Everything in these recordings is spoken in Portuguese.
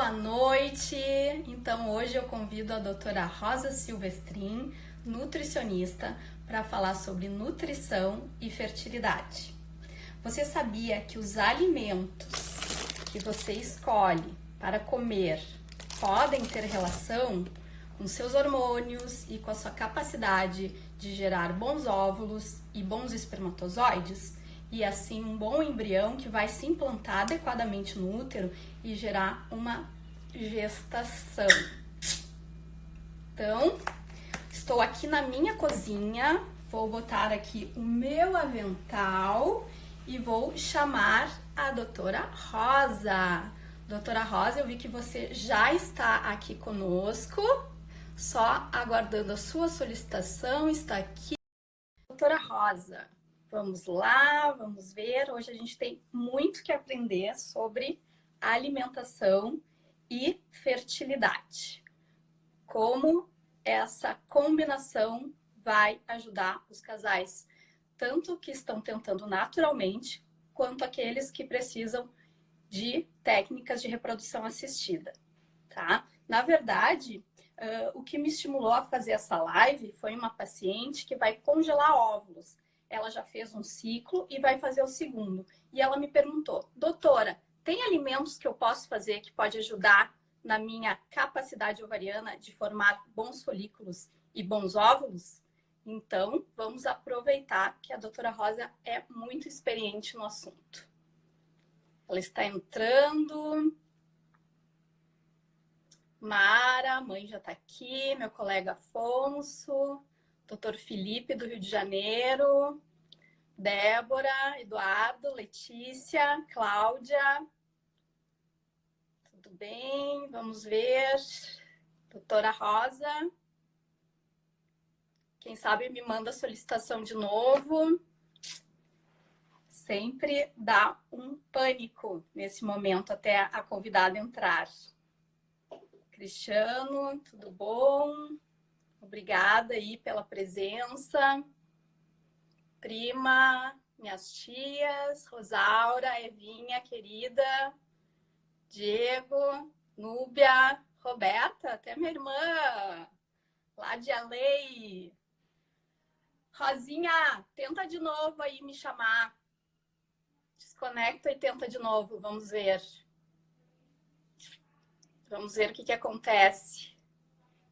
boa noite! Então hoje eu convido a doutora Rosa Silvestrin, nutricionista, para falar sobre nutrição e fertilidade. Você sabia que os alimentos que você escolhe para comer podem ter relação com seus hormônios e com a sua capacidade de gerar bons óvulos e bons espermatozoides? E assim um bom embrião que vai se implantar adequadamente no útero e gerar uma gestação. Então, estou aqui na minha cozinha, vou botar aqui o meu avental e vou chamar a doutora Rosa. Doutora Rosa, eu vi que você já está aqui conosco, só aguardando a sua solicitação, está aqui. Doutora Rosa, vamos lá, vamos ver. Hoje a gente tem muito que aprender sobre alimentação e fertilidade. Como essa combinação vai ajudar os casais, tanto que estão tentando naturalmente, quanto aqueles que precisam de técnicas de reprodução assistida, tá? Na verdade, o que me estimulou a fazer essa live foi uma paciente que vai congelar óvulos. Ela já fez um ciclo e vai fazer o segundo. E ela me perguntou, doutora, tem alimentos que eu posso fazer que pode ajudar na minha capacidade ovariana de formar bons folículos e bons óvulos? Então, vamos aproveitar que a doutora Rosa é muito experiente no assunto. Ela está entrando. Mara, a mãe já está aqui, meu colega Afonso, doutor Felipe do Rio de Janeiro, Débora, Eduardo, Letícia, Cláudia. Tudo bem? Vamos ver. Doutora Rosa. Quem sabe me manda a solicitação de novo. Sempre dá um pânico nesse momento até a convidada entrar. Cristiano, tudo bom? Obrigada aí pela presença. Prima, minhas tias, Rosaura, Evinha, querida, Diego, Núbia, Roberta, até minha irmã, lá de Alei. Rosinha, tenta de novo aí me chamar. Desconecta e tenta de novo, vamos ver. Vamos ver o que acontece.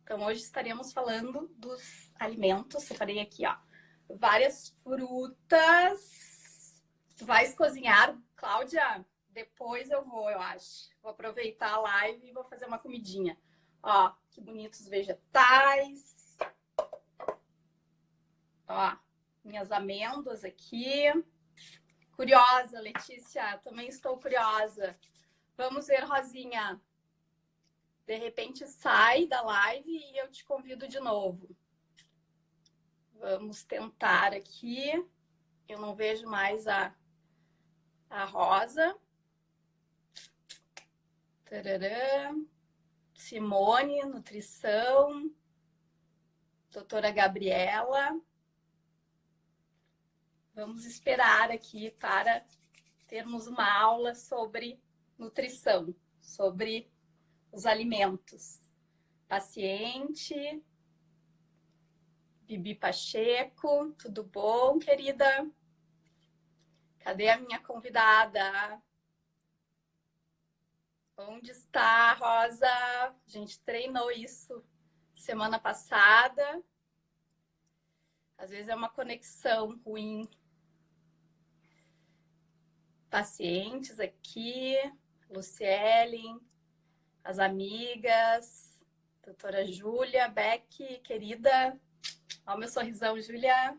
Então, hoje estaremos falando dos alimentos. Separei aqui, ó, várias frutas. Tu vais cozinhar, Cláudia? Depois eu acho. Vou aproveitar a live e vou fazer uma comidinha. Ó, que bonitos vegetais. Ó, minhas amêndoas aqui. Curiosa, Letícia, também estou curiosa. Vamos ver, Rosinha. De repente sai da live e eu te convido de novo. Vamos tentar aqui. Eu não vejo mais a Rosa. Tararã. Simone, nutrição. Doutora Gabriela. Vamos esperar aqui para termos uma aula sobre nutrição, sobre os alimentos. Paciente, Bibi Pacheco, tudo bom, querida? Cadê a minha convidada? Onde está, Rosa? A gente treinou isso semana passada. Às vezes é uma conexão ruim. Pacientes aqui, Lucielen, as amigas, doutora Júlia, Beck, querida. Olha o meu sorrisão, Júlia.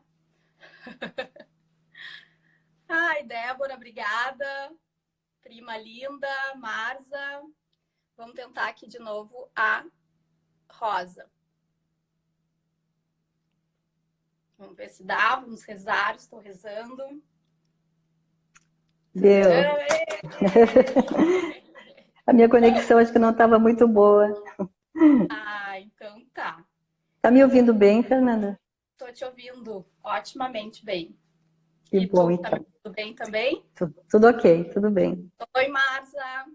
Ai, Débora, obrigada. Prima linda, Marza. Vamos tentar aqui de novo a Rosa. Vamos ver se dá, vamos rezar, estou rezando. Deu. A minha conexão acho que não estava muito boa. Ah, então tá. Tá me ouvindo bem, Fernanda? Estou te ouvindo otimamente bem. Que E bom, tu, então. tá me ouvindo bem também? Tudo ok, tudo bem. Oi, Marza.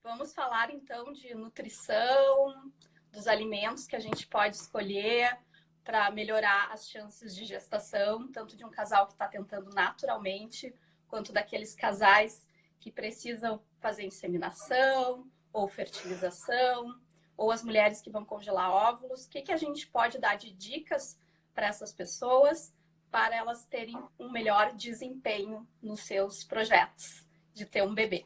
Vamos falar então de nutrição, dos alimentos que a gente pode escolher para melhorar as chances de gestação, tanto de um casal que está tentando naturalmente, quanto daqueles casais que precisam fazer inseminação ou fertilização, ou as mulheres que vão congelar óvulos. O que a gente pode dar de dicas para essas pessoas para elas terem um melhor desempenho nos seus projetos de ter um bebê?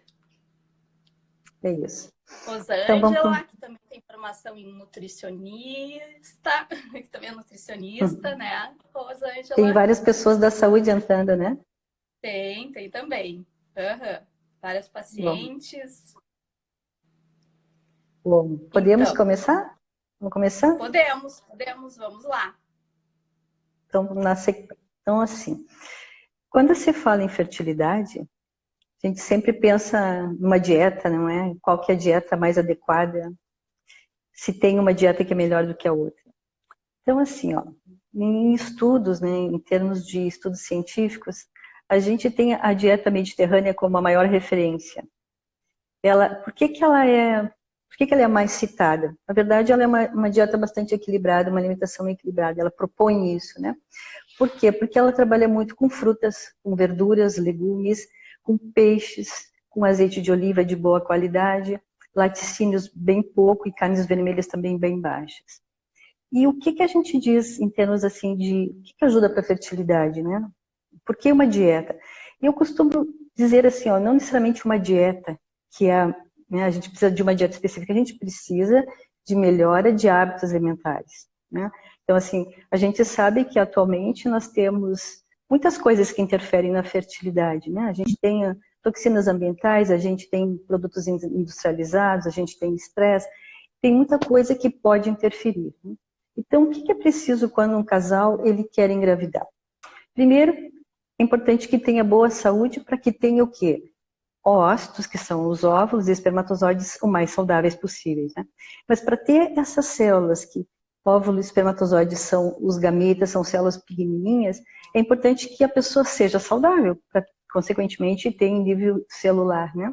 É isso. Rosângela, que também tem formação em nutricionista, que também é nutricionista, né? Rosângela. Tem várias pessoas da saúde entrando, né? Tem também. Várias pacientes. Bom, podemos começar? Vamos começar? Podemos, vamos lá. Então, assim, quando se fala em fertilidade, a gente sempre pensa numa dieta, não é? Qual que é a dieta mais adequada? Se tem uma dieta que é melhor do que a outra. Então, assim, ó, em estudos, né, em termos de estudos científicos, a gente tem a dieta mediterrânea como a maior referência. Por que ela é a mais citada? Na verdade, ela é uma dieta bastante equilibrada, uma alimentação equilibrada. Ela propõe isso, né? Por quê? Porque ela trabalha muito com frutas, com verduras, legumes, com peixes, com azeite de oliva de boa qualidade, laticínios bem pouco e carnes vermelhas também bem baixas. E o que a gente diz em termos assim de o que ajuda para a fertilidade, né? Por que uma dieta? Eu costumo dizer assim, ó, não necessariamente uma dieta que né, a gente precisa de uma dieta específica, a gente precisa de melhora de hábitos alimentares, né? Então, assim, a gente sabe que atualmente nós temos muitas coisas que interferem na fertilidade, né? A gente tem toxinas ambientais, a gente tem produtos industrializados, a gente tem estresse, tem muita coisa que pode interferir, né? Então, o que é preciso quando um casal ele quer engravidar? Primeiro, é importante que tenha boa saúde para que tenha o quê? Ócitos, que são os óvulos e espermatozoides o mais saudáveis possíveis, né? Mas para ter essas células que óvulo e espermatozoides são os gametas, são células pequenininhas, é importante que a pessoa seja saudável, para, consequentemente, ter em nível celular, né?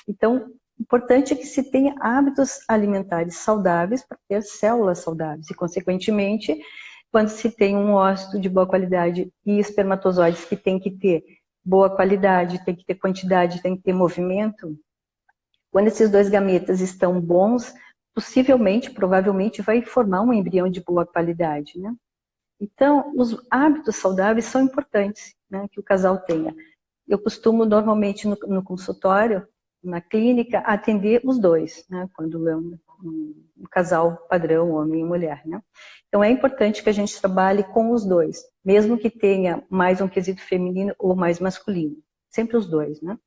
Então, importante é que se tenha hábitos alimentares saudáveis para ter células saudáveis e, consequentemente, quando se tem um ócito de boa qualidade e espermatozoides que tem que ter boa qualidade, tem que ter quantidade, tem que ter movimento, quando esses dois gametas estão bons, possivelmente, provavelmente, vai formar um embrião de boa qualidade, né? Então, os hábitos saudáveis são importantes, né, que o casal tenha. Eu costumo, normalmente, no consultório, na clínica, atender os dois, né, quando é um casal padrão, homem e mulher, né? Então, é importante que a gente trabalhe com os dois, mesmo que tenha mais um quesito feminino ou mais masculino. Sempre os dois, né?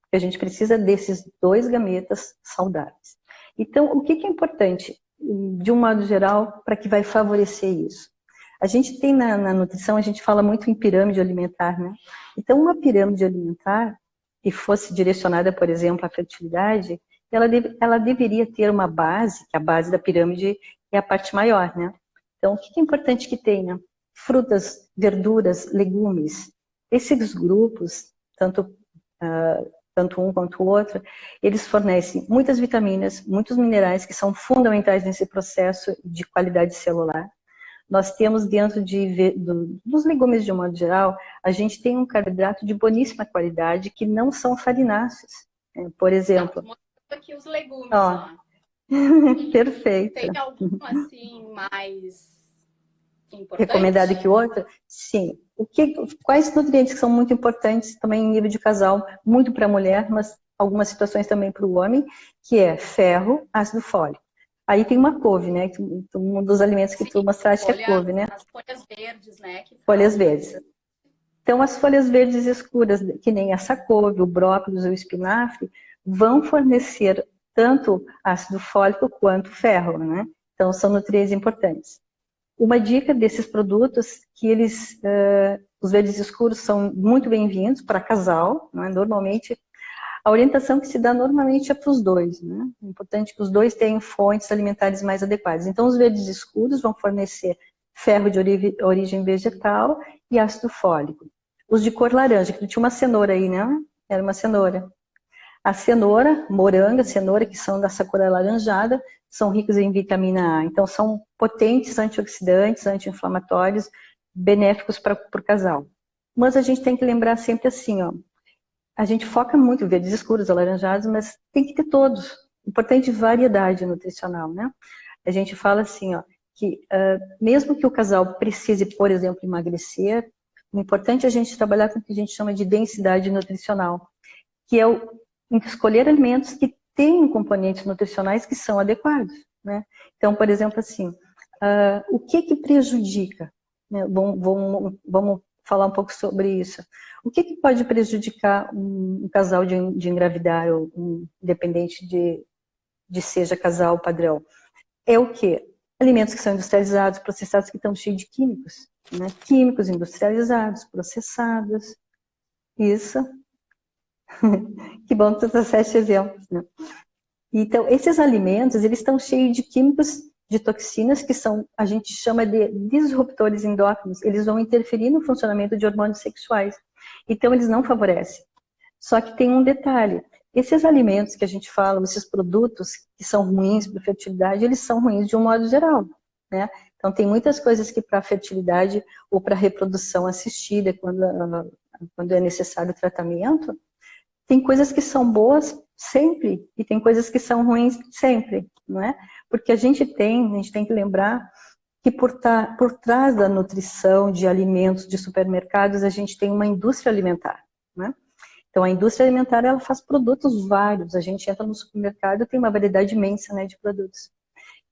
Porque a gente precisa desses dois gametas saudáveis. Então, o que é importante, de um modo geral, para que vai favorecer isso? A gente tem na nutrição, a gente fala muito em pirâmide alimentar, né? Então, uma pirâmide alimentar que fosse direcionada, por exemplo, à fertilidade, ela deveria ter uma base, que a base da pirâmide é a parte maior, né? Então, o que é importante que tenha? Frutas, verduras, legumes. Esses grupos, tanto um quanto o outro, eles fornecem muitas vitaminas, muitos minerais que são fundamentais nesse processo de qualidade celular. Nós temos dentro dos legumes de um modo geral, a gente tem um carboidrato de boníssima qualidade que não são farináceos. Por exemplo... Mostrando aqui os legumes, ó. Perfeito. Tem algum, assim, mais importante? Recomendado que o outro? Sim. Quais nutrientes que são muito importantes também em nível de casal, muito para a mulher, mas algumas situações também para o homem, que é ferro, ácido fólico. Aí tem uma couve, né? Um dos alimentos que tu mostraste é couve, né? As folhas verdes, né? Folhas verdes. Então, as folhas verdes escuras, que nem essa couve, o brócolis ou o espinafre, vão fornecer tanto ácido fólico quanto ferro, né? Então, são nutrientes importantes. Uma dica desses produtos, que os verdes escuros são muito bem-vindos para casal, né? Normalmente, a orientação que se dá normalmente é para os dois, né? É importante que os dois tenham fontes alimentares mais adequadas. Então, os verdes escuros vão fornecer ferro de origem vegetal e ácido fólico. Os de cor laranja, que tinha uma cenoura aí, né? Era uma cenoura. A cenoura, moranga, cenoura, que são dessa cor alaranjada, são ricos em vitamina A. Então, são potentes antioxidantes, anti-inflamatórios, benéficos para o casal. Mas a gente tem que lembrar sempre assim, ó, a gente foca muito em verdes escuros, alaranjados, mas tem que ter todos. Importante variedade nutricional, né? A gente fala assim, ó, que mesmo que o casal precise, por exemplo, emagrecer, o importante é a gente trabalhar com o que a gente chama de densidade nutricional, que é escolher alimentos que têm componentes nutricionais que são adequados, né? Então, por exemplo, assim, o que prejudica? Né? Vamos falar um pouco sobre isso. O que pode prejudicar um casal de engravidar, ou independente de seja casal padrão? É o quê? Alimentos que são industrializados, processados, que estão cheios de químicos, né? Químicos industrializados, processados. Isso. Que bom que tu trouxeste exemplos, né? Então, esses alimentos, eles estão cheios de químicos, de toxinas, que são, a gente chama de disruptores endócrinos. Eles vão interferir no funcionamento de hormônios sexuais. Então, eles não favorecem. Só que tem um detalhe. Esses alimentos que a gente fala, esses produtos que são ruins para a fertilidade, eles são ruins de um modo geral, né? Então, tem muitas coisas que para a fertilidade ou para a reprodução assistida, quando é necessário o tratamento, tem coisas que são boas sempre e tem coisas que são ruins sempre, não é? Porque a gente tem que lembrar que por trás da nutrição, de alimentos, de supermercados, a gente tem uma indústria alimentar, né? Então, a indústria alimentar, ela faz produtos vários. A gente entra no supermercado e tem uma variedade imensa, né, de produtos.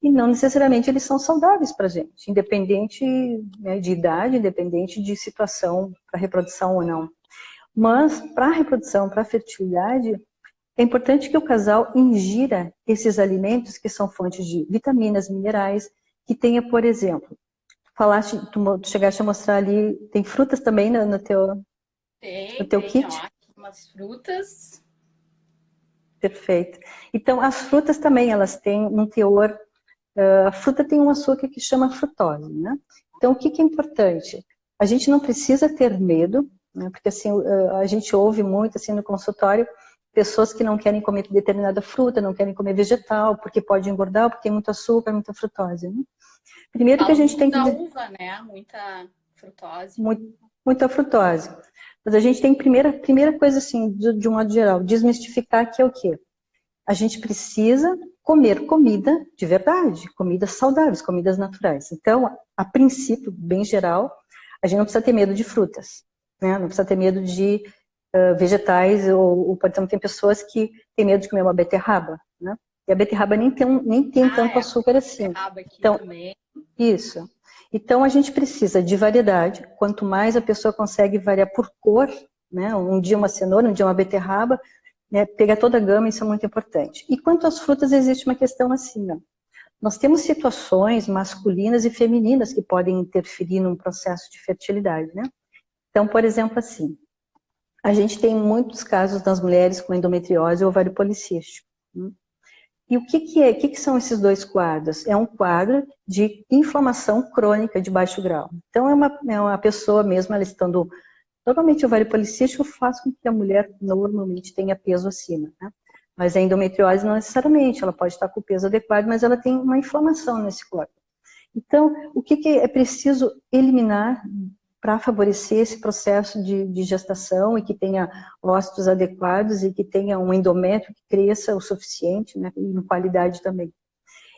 E não necessariamente eles são saudáveis para a gente, independente, né, de idade, independente de situação para reprodução ou não. Mas, para a reprodução, para a fertilidade, é importante que o casal ingira esses alimentos que são fontes de vitaminas, minerais, que tenha, por exemplo, tu chegaste a mostrar ali, tem frutas também no teu kit? Ó, umas frutas. Perfeito. Então, as frutas também, elas têm um teor... a fruta tem um açúcar que chama frutose, né? Então, o que é importante? A gente não precisa ter medo, né? Porque assim, a gente ouve muito assim, no consultório, pessoas que não querem comer determinada fruta, não querem comer vegetal, porque pode engordar, porque tem muito açúcar, muita frutose, né? Primeiro que a gente tem que... uva, né? Muita frutose. Muita frutose. Mas a gente tem primeira coisa assim, de um modo geral, desmistificar que é o quê? A gente precisa comer comida de verdade, comidas saudáveis, comidas naturais. Então, a princípio, bem geral, a gente não precisa ter medo de frutas, né? Não precisa ter medo de vegetais, ou por exemplo, tem pessoas que têm medo de comer uma beterraba, né? E a beterraba nem tem tanto açúcar assim. Então, também. Isso. Então, a gente precisa de variedade. Quanto mais a pessoa consegue variar por cor, né? Um dia uma cenoura, um dia uma beterraba, né? Pegar toda a gama, isso é muito importante. E quanto às frutas, existe uma questão assim, ó. Nós temos situações masculinas e femininas que podem interferir num processo de fertilidade, né? Então, por exemplo, assim, a gente tem muitos casos das mulheres com endometriose ou ovário policístico. Né? E o que são esses dois quadros? É um quadro de inflamação crônica de baixo grau. Então, é uma pessoa mesmo, ela estando... Normalmente, o ovário policístico faz com que a mulher normalmente tenha peso acima, né? Mas a endometriose não necessariamente, ela pode estar com o peso adequado, mas ela tem uma inflamação nesse corpo. Então, o que é preciso eliminar para favorecer esse processo de gestação e que tenha ócitos adequados e que tenha um endométrio que cresça o suficiente, né, em qualidade também?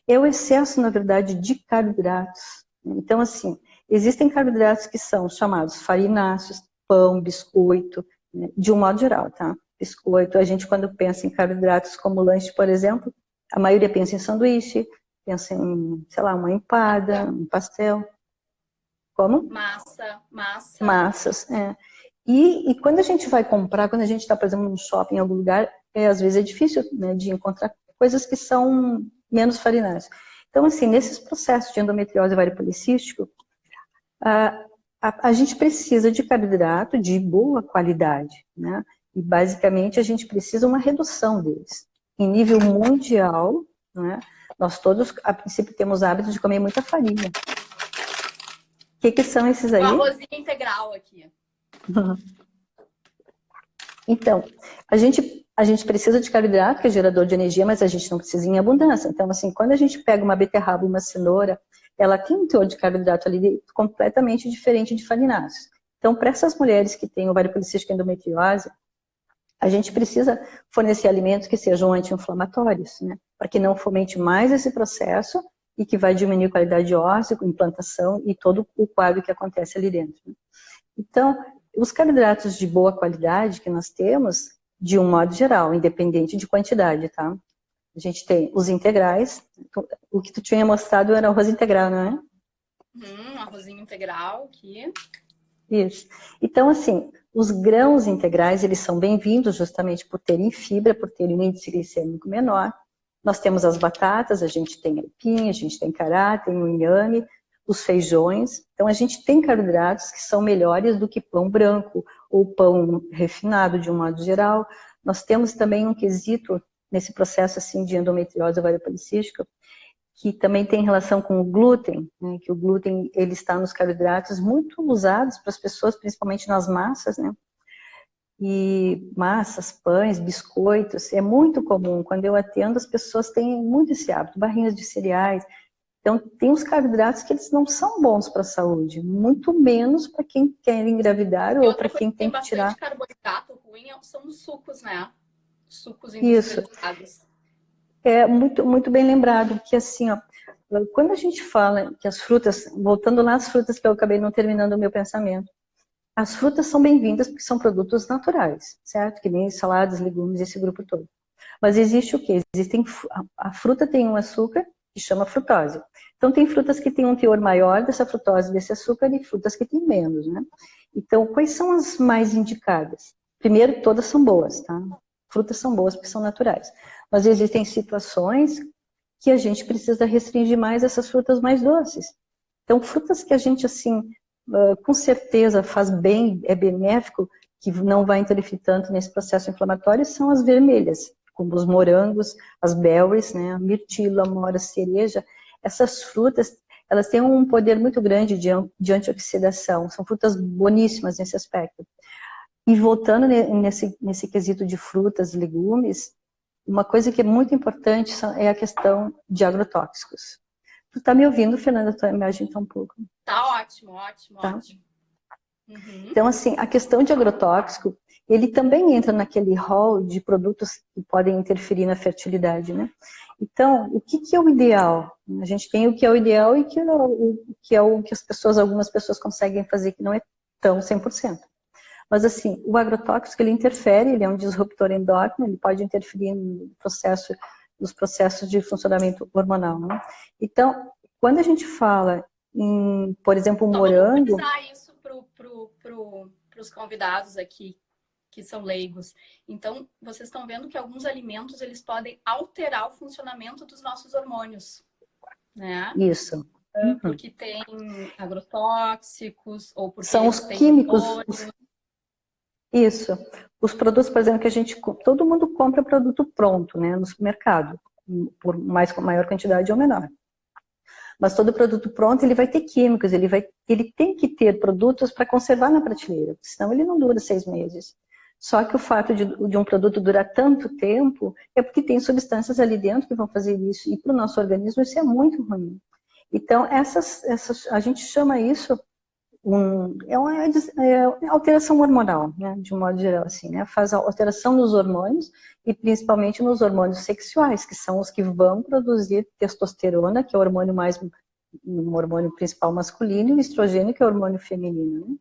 É o excesso, na verdade, de carboidratos. Então, assim, existem carboidratos que são chamados farináceos, pão, biscoito, né, de um modo geral, tá? Biscoito, a gente quando pensa em carboidratos como lanche, por exemplo, a maioria pensa em sanduíche, pensa em, sei lá, uma empada, um pastel. Como? Massas, é. E quando a gente vai comprar, quando a gente está, por exemplo, no shopping, em algum lugar, às vezes é difícil, né, de encontrar coisas que são menos farináceas. Então, assim, nesses processos de endometriose e ovário policístico, a gente precisa de carboidrato de boa qualidade, né? E basicamente a gente precisa uma redução deles. Em nível mundial, né, nós todos, a princípio, temos hábito de comer muita farinha. O que são esses aí? O arrozinho integral aqui. Então, a gente A gente precisa de carboidrato, que é gerador de energia, mas a gente não precisa em abundância. Então, assim, quando a gente pega uma beterraba e uma cenoura, ela tem um teor de carboidrato ali completamente diferente de farináceos. Então, para essas mulheres que têm ovário policístico e endometriose, a gente precisa fornecer alimentos que sejam anti-inflamatórios, né? Para que não fomente mais esse processo e que vai diminuir a qualidade óssea, implantação e todo o quadro que acontece ali dentro. Né? Então, os carboidratos de boa qualidade que nós temos, de um modo geral, independente de quantidade, tá? A gente tem os integrais, o que tu tinha mostrado era o arroz integral, não é? Arrozinho integral aqui. Isso. Então, assim, os grãos integrais, eles são bem-vindos justamente por terem fibra, por terem um índice glicêmico menor. Nós temos as batatas, a gente tem aipim, a gente tem cará, tem o inhame, os feijões. Então, a gente tem carboidratos que são melhores do que pão branco ou pão refinado, de um modo geral. Nós temos também um quesito nesse processo assim, de endometriose ovário policística, que também tem relação com o glúten, né? Que o glúten ele está nos carboidratos muito usados para as pessoas, principalmente nas massas, né? E massas, pães, biscoitos, é muito comum. Quando eu atendo, as pessoas têm muito esse hábito, barrinhas de cereais. Então, tem os carboidratos que eles não são bons para a saúde, muito menos para quem quer engravidar ou para quem tem que tirar. Bastante carboidrato ruim são os sucos, né? Sucos Isso. industrializados. É muito bem lembrado, que assim, ó, quando a gente fala que as frutas, voltando lá às frutas que eu acabei não terminando o meu pensamento, as frutas são bem-vindas porque são produtos naturais, certo? Que nem saladas, legumes, esse grupo todo. Mas existe o quê? A fruta tem um açúcar que chama frutose. Então tem frutas que têm um teor maior dessa frutose, desse açúcar, e frutas que têm menos, né? Então, quais são as mais indicadas? Primeiro, todas são boas, tá? Frutas são boas porque são naturais. Mas existem situações que a gente precisa restringir mais essas frutas mais doces. Então, frutas que a gente, assim, com certeza faz bem, é benéfico, que não vai interferir tanto nesse processo inflamatório, são as vermelhas, como os morangos, as berries, né, a mirtilo, amora, cereja. Essas frutas, elas têm um poder muito grande de antioxidação, são frutas boníssimas nesse aspecto. E voltando nesse quesito de frutas, legumes, uma coisa que é muito importante é a questão de agrotóxicos. Tu tá me ouvindo, Fernanda? Tua imagem tá um pouco... Tá ótimo. Tá? Ótimo. Uhum. Então, assim, a questão de agrotóxico, ele também entra naquele rol de produtos que podem interferir na fertilidade, né? Então, o que é o ideal? A gente tem o que é o ideal e o que é o que algumas pessoas conseguem fazer, que não é tão 100%. Mas, assim, o agrotóxico, ele interfere, ele é um disruptor endócrino, ele pode interferir nos processos de funcionamento hormonal, né? Então, quando a gente fala em, por exemplo, um morango... Vamos frisar isso para os convidados aqui, que são leigos. Então, vocês estão vendo que alguns alimentos, eles podem alterar o funcionamento dos nossos hormônios, né? Isso. Porque tem agrotóxicos, ou porque são os químicos. Isso. Os produtos, por exemplo, todo mundo compra produto pronto, né, no supermercado, por maior quantidade ou menor. Mas todo produto pronto, ele vai ter químicos, ele tem que ter produtos para conservar na prateleira, senão ele não dura 6 meses. Só que o fato de um produto durar tanto tempo é porque tem substâncias ali dentro que vão fazer isso, e para o nosso organismo isso é muito ruim. Então, a gente chama isso é uma alteração hormonal, né, de um modo geral, assim, né, faz alteração nos hormônios e principalmente nos hormônios sexuais, que são os que vão produzir testosterona, que é o hormônio principal masculino, e o estrogênio, que é o hormônio feminino, né?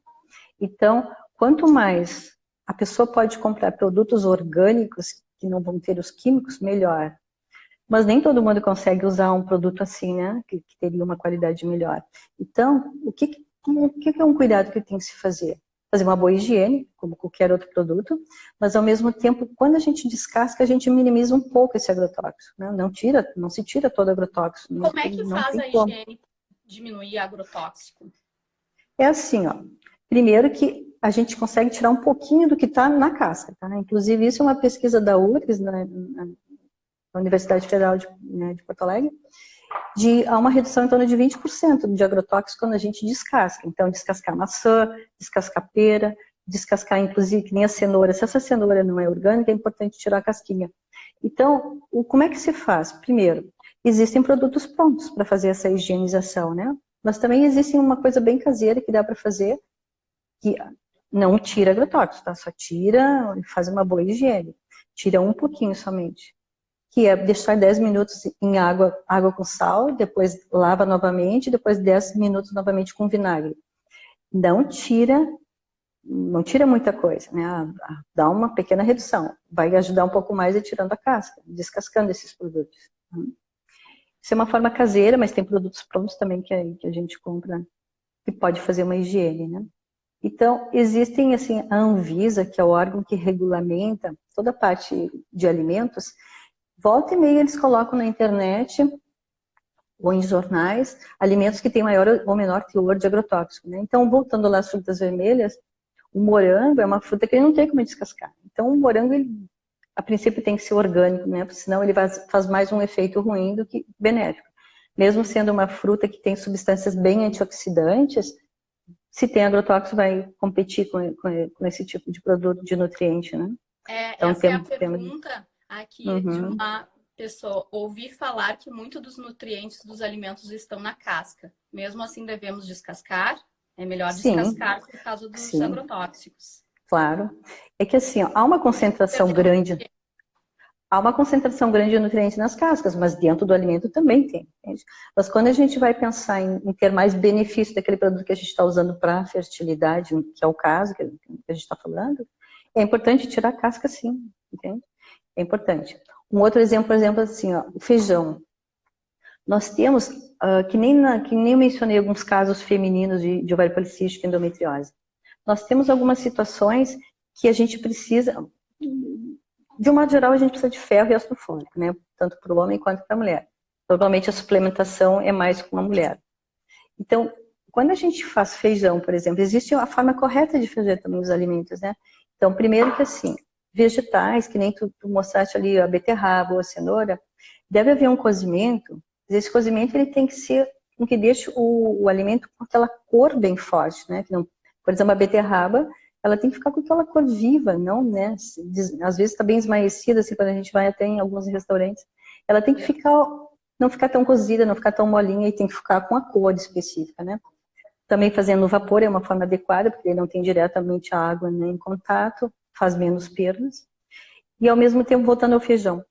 Então, quanto mais a pessoa pode comprar produtos orgânicos que não vão ter os químicos, melhor. Mas nem todo mundo consegue usar um produto assim, né, que teria uma qualidade melhor. Então, o que é um cuidado que tem que se fazer? Fazer uma boa higiene, como qualquer outro produto, mas ao mesmo tempo, quando a gente descasca, a gente minimiza um pouco esse agrotóxico, né? Não se tira todo agrotóxico. Como é que faz a higiene diminuir agrotóxico? É assim, ó. Primeiro que a gente consegue tirar um pouquinho do que está na casca, tá? Inclusive, isso é uma pesquisa da URGS, na Universidade Federal de Porto Alegre, há uma redução em torno de 20% de agrotóxicos quando a gente descasca. Então, descascar maçã, descascar pera, descascar, inclusive, que nem a cenoura. Se essa cenoura não é orgânica, é importante tirar a casquinha. Então, como é que se faz? Primeiro, existem produtos prontos para fazer essa higienização, né? Mas também existe uma coisa bem caseira que dá para fazer, que não tira agrotóxicos, tá? Só tira e faz uma boa higiene. Tira um pouquinho somente. Que é deixar 10 minutos em água com sal, depois lava novamente, depois 10 minutos novamente com vinagre. Não tira muita coisa, né? Dá uma pequena redução. Vai ajudar um pouco mais tirando a casca, descascando esses produtos. Isso é uma forma caseira, mas tem produtos prontos também que a gente compra, que pode fazer uma higiene, né? Então, existem, assim, a Anvisa, que é o órgão que regulamenta toda a parte de alimentos. Volta e meia eles colocam na internet ou em jornais alimentos que têm maior ou menor teor de agrotóxico, né? Então, voltando lá às frutas vermelhas, o morango é uma fruta que ele não tem como descascar. Então, o morango, ele, a princípio, tem que ser orgânico, né? Porque senão ele faz mais um efeito ruim do que benéfico. Mesmo sendo uma fruta que tem substâncias bem antioxidantes, se tem agrotóxico, vai competir com esse tipo de produto, de nutriente, né? Então, Essa é a pergunta aqui de uma pessoa. Ouvi falar que muito dos nutrientes dos alimentos estão na casca. Mesmo assim, devemos descascar? É melhor descascar por causa dos agrotóxicos. Claro. É que assim, ó, há uma concentração grande de nutrientes nas cascas, mas dentro do alimento também tem. Entende? Mas quando a gente vai pensar em ter mais benefício daquele produto que a gente está usando para fertilidade, que é o caso que a gente está falando, é importante tirar a casca sim, entende? É importante. Um outro exemplo, por exemplo, assim, ó, o feijão. Nós temos, que nem eu mencionei alguns casos femininos de ovário policístico e endometriose. Nós temos algumas situações que a gente precisa, de um modo geral, a gente precisa de ferro e ácido fólico, né? Tanto para o homem quanto para a mulher. Normalmente a suplementação é mais com a mulher. Então, quando a gente faz feijão, por exemplo, existe a forma correta de fazer também os alimentos, né? Então, primeiro que assim, vegetais, que nem tu mostraste ali, a beterraba ou a cenoura, deve haver um cozimento. Esse cozimento ele tem que ser com que deixe o alimento com aquela cor bem forte, né? Que não, por exemplo, a beterraba, ela tem que ficar com aquela cor viva, não, né? Às vezes está bem esmaecida, assim, quando a gente vai até em alguns restaurantes. Ela tem que ficar, não ficar tão cozida, não ficar tão molinha, e tem que ficar com a cor específica, né? Também fazendo no vapor é uma forma adequada, porque ele não tem diretamente a água, né, em contato, faz menos perdas. E ao mesmo tempo, voltando ao feijão.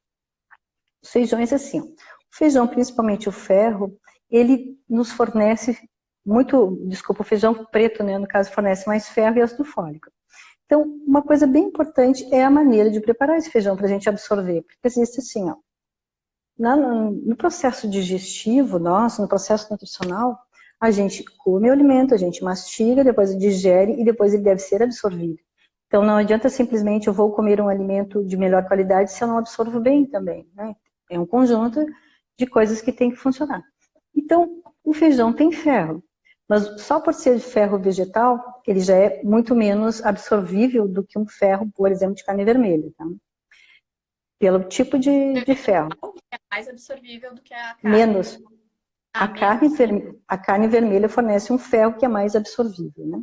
Os feijões, assim, o feijão, principalmente o ferro, ele nos fornece o feijão preto, né, no caso, fornece mais ferro e ácido fólico. Então, uma coisa bem importante é a maneira de preparar esse feijão para a gente absorver, porque existe assim, ó, no processo digestivo nosso, no processo nutricional, a gente come o alimento, a gente mastiga, depois digere e depois ele deve ser absorvido. Então, não adianta simplesmente eu vou comer um alimento de melhor qualidade se eu não absorvo bem também, né? É um conjunto de coisas que tem que funcionar. Então, o feijão tem ferro, mas só por ser de ferro vegetal, ele já é muito menos absorvível do que um ferro, por exemplo, de carne vermelha, tá? Pelo tipo de ferro. É mais absorvível do que a carne. Menos. A carne vermelha fornece um ferro que é mais absorvível, né?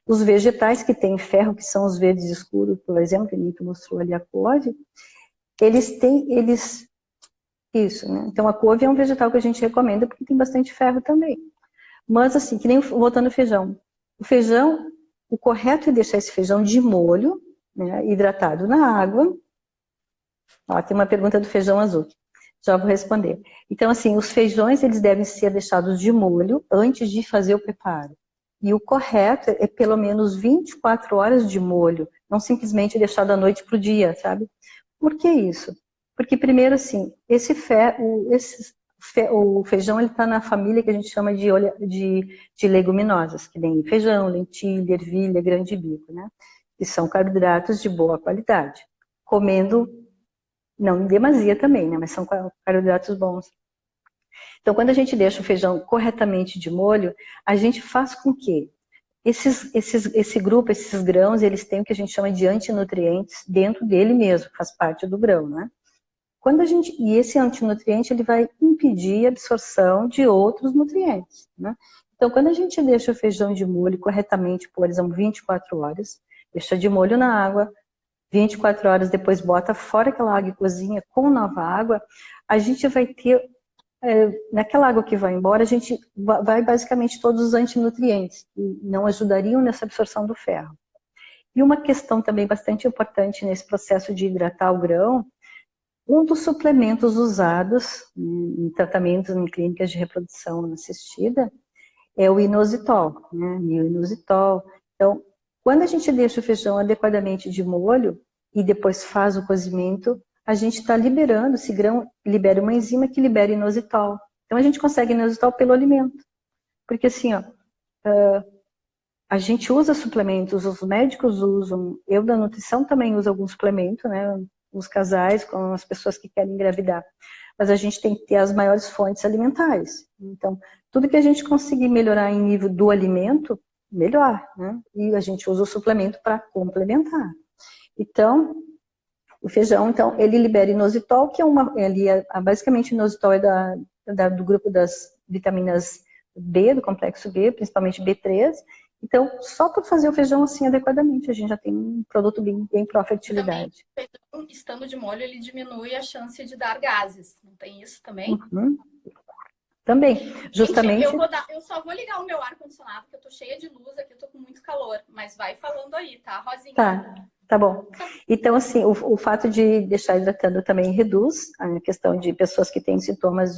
Os vegetais que têm ferro, que são os verdes escuros, por exemplo, que a gente mostrou ali a couve, isso, né? Então a couve é um vegetal que a gente recomenda porque tem bastante ferro também. Mas assim, que nem voltando ao feijão. O feijão, o correto é deixar esse feijão de molho, né, hidratado na água. Ó, tem uma pergunta do feijão azul. Já vou responder. Então, assim, os feijões, eles devem ser deixados de molho antes de fazer o preparo. E o correto é pelo menos 24 horas de molho, não simplesmente deixar da noite para o dia, sabe? Por que isso? Porque, primeiro, assim, o feijão está na família que a gente chama de leguminosas, que nem feijão, lentilha, ervilha, grande bico, né? Que são carboidratos de boa qualidade. Comendo, não em demasia também, né? Mas são carboidratos bons. Então, quando a gente deixa o feijão corretamente de molho, a gente faz com que esse grupo, esses grãos, eles têm o que a gente chama de antinutrientes dentro dele mesmo, faz parte do grão, né? E esse antinutriente, ele vai impedir a absorção de outros nutrientes, né? Então, quando a gente deixa o feijão de molho corretamente, por exemplo, 24 horas, deixa de molho na água, 24 horas depois bota fora aquela água e cozinha com nova água, a gente vai ter, naquela água que vai embora, a gente vai basicamente todos os antinutrientes, que não ajudariam nessa absorção do ferro. E uma questão também bastante importante nesse processo de hidratar o grão, um dos suplementos usados em tratamentos em clínicas de reprodução assistida é o inositol, né? O inositol. Então, quando a gente deixa o feijão adequadamente de molho e depois faz o cozimento, a gente está liberando, esse grão libera uma enzima que libera inositol. Então, a gente consegue inositol pelo alimento. Porque assim, ó, a gente usa suplementos, os médicos usam, eu da nutrição também uso algum suplemento, né? Os casais, com as pessoas que querem engravidar. Mas a gente tem que ter as maiores fontes alimentares. Então, tudo que a gente conseguir melhorar em nível do alimento, melhor, né? E a gente usa o suplemento para complementar. Então, o feijão, então, ele libera inositol, que é basicamente o inositol é do grupo das vitaminas B, do complexo B, principalmente B3. Então, só por fazer o feijão assim adequadamente, a gente já tem um produto bem pró-fertilidade. Também, o feijão, estando de molho, ele diminui a chance de dar gases. Não tem isso também? Uhum. Também, justamente... Gente, eu só vou ligar o meu ar-condicionado, porque eu tô cheia de luz aqui, eu tô com muito calor. Mas vai falando aí, tá, Rosinha? Tá bom. Então, assim, o fato de deixar hidratando também reduz a questão de pessoas que têm sintomas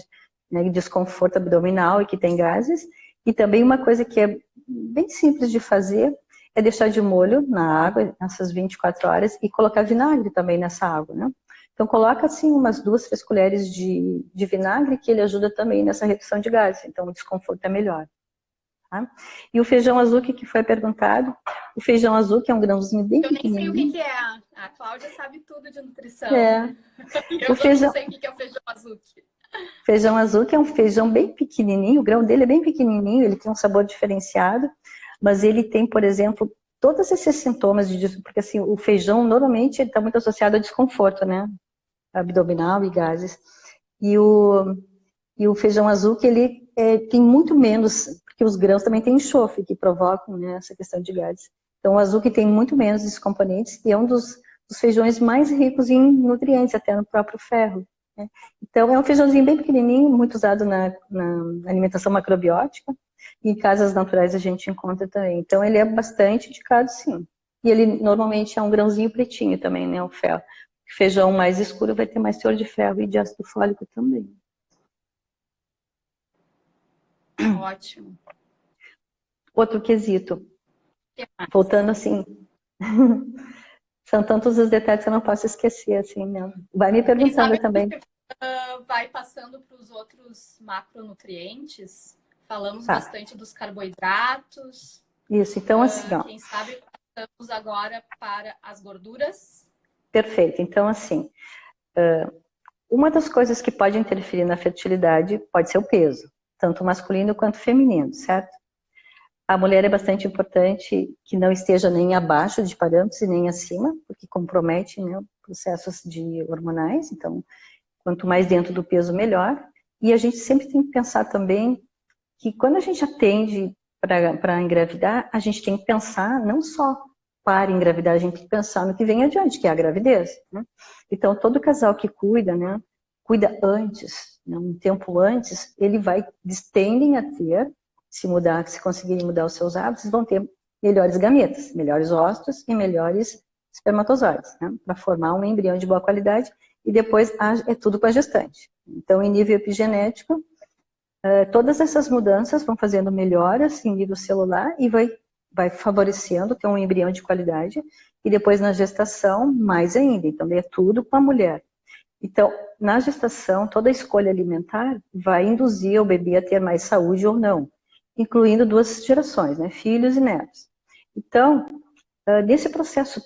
de desconforto abdominal e que têm gases. E também uma coisa que é bem simples de fazer é deixar de molho na água, nessas 24 horas, e colocar vinagre também nessa água, né? Então, coloca, assim, umas 2, 3 colheres de vinagre, que ele ajuda também nessa redução de gases. Então, o desconforto é melhor. Tá? E o feijão azul, que foi perguntado, o feijão azul, que é um grãozinho bem pequenininho. Eu nem sei o que é. A Cláudia sabe tudo de nutrição. Eu não sei o que é o feijão azul. Feijão azul, que é um feijão bem pequenininho, o grão dele é bem pequenininho, ele tem um sabor diferenciado, mas ele tem, por exemplo, todos esses sintomas porque assim, o feijão normalmente está muito associado a desconforto, né? Abdominal e gases. E o feijão azul, que ele tem muito menos, porque os grãos também têm enxofre, que provocam, né, essa questão de gases. Então, o azul que tem muito menos desses componentes, e é um dos feijões mais ricos em nutrientes, até no próprio ferro. Né? Então, é um feijãozinho bem pequenininho, muito usado na alimentação macrobiótica, e em casas naturais a gente encontra também. Então, ele é bastante indicado, sim. E ele normalmente é um grãozinho pretinho também, né, o ferro. O feijão mais escuro vai ter mais teor de ferro e de ácido fólico também. Ótimo. Outro quesito. Voltando assim. São tantos os detalhes que eu não posso esquecer, assim, não. Vai me perguntando também. Vai passando para os outros macronutrientes. Falamos bastante dos carboidratos. Isso, então assim, ó. Quem sabe passamos agora para as gorduras. Perfeito. Então, assim, uma das coisas que pode interferir na fertilidade pode ser o peso, tanto masculino quanto feminino, certo? A mulher é bastante importante que não esteja nem abaixo de parâmetros e nem acima, porque compromete, né, processos hormonais. Então, quanto mais dentro do peso, melhor. E a gente sempre tem que pensar também que quando a gente atende para engravidar, a gente tem que pensar não só para engravidar, a gente tem que pensar no que vem adiante, que é a gravidez. Né? Então, todo casal que cuida, né, cuida antes, né, um tempo antes, tendem a ter, se conseguirem mudar os seus hábitos, vão ter melhores gametas, melhores óvulos e melhores espermatozoides, né, para formar um embrião de boa qualidade, e depois é tudo com a gestante. Então, em nível epigenético, todas essas mudanças vão fazendo melhoras em nível celular e vai favorecendo ter um embrião de qualidade, e depois na gestação, mais ainda. Então, é tudo com a mulher. Então, na gestação, toda a escolha alimentar vai induzir o bebê a ter mais saúde ou não, incluindo 2 gerações, né, filhos e netos. Então, nesse processo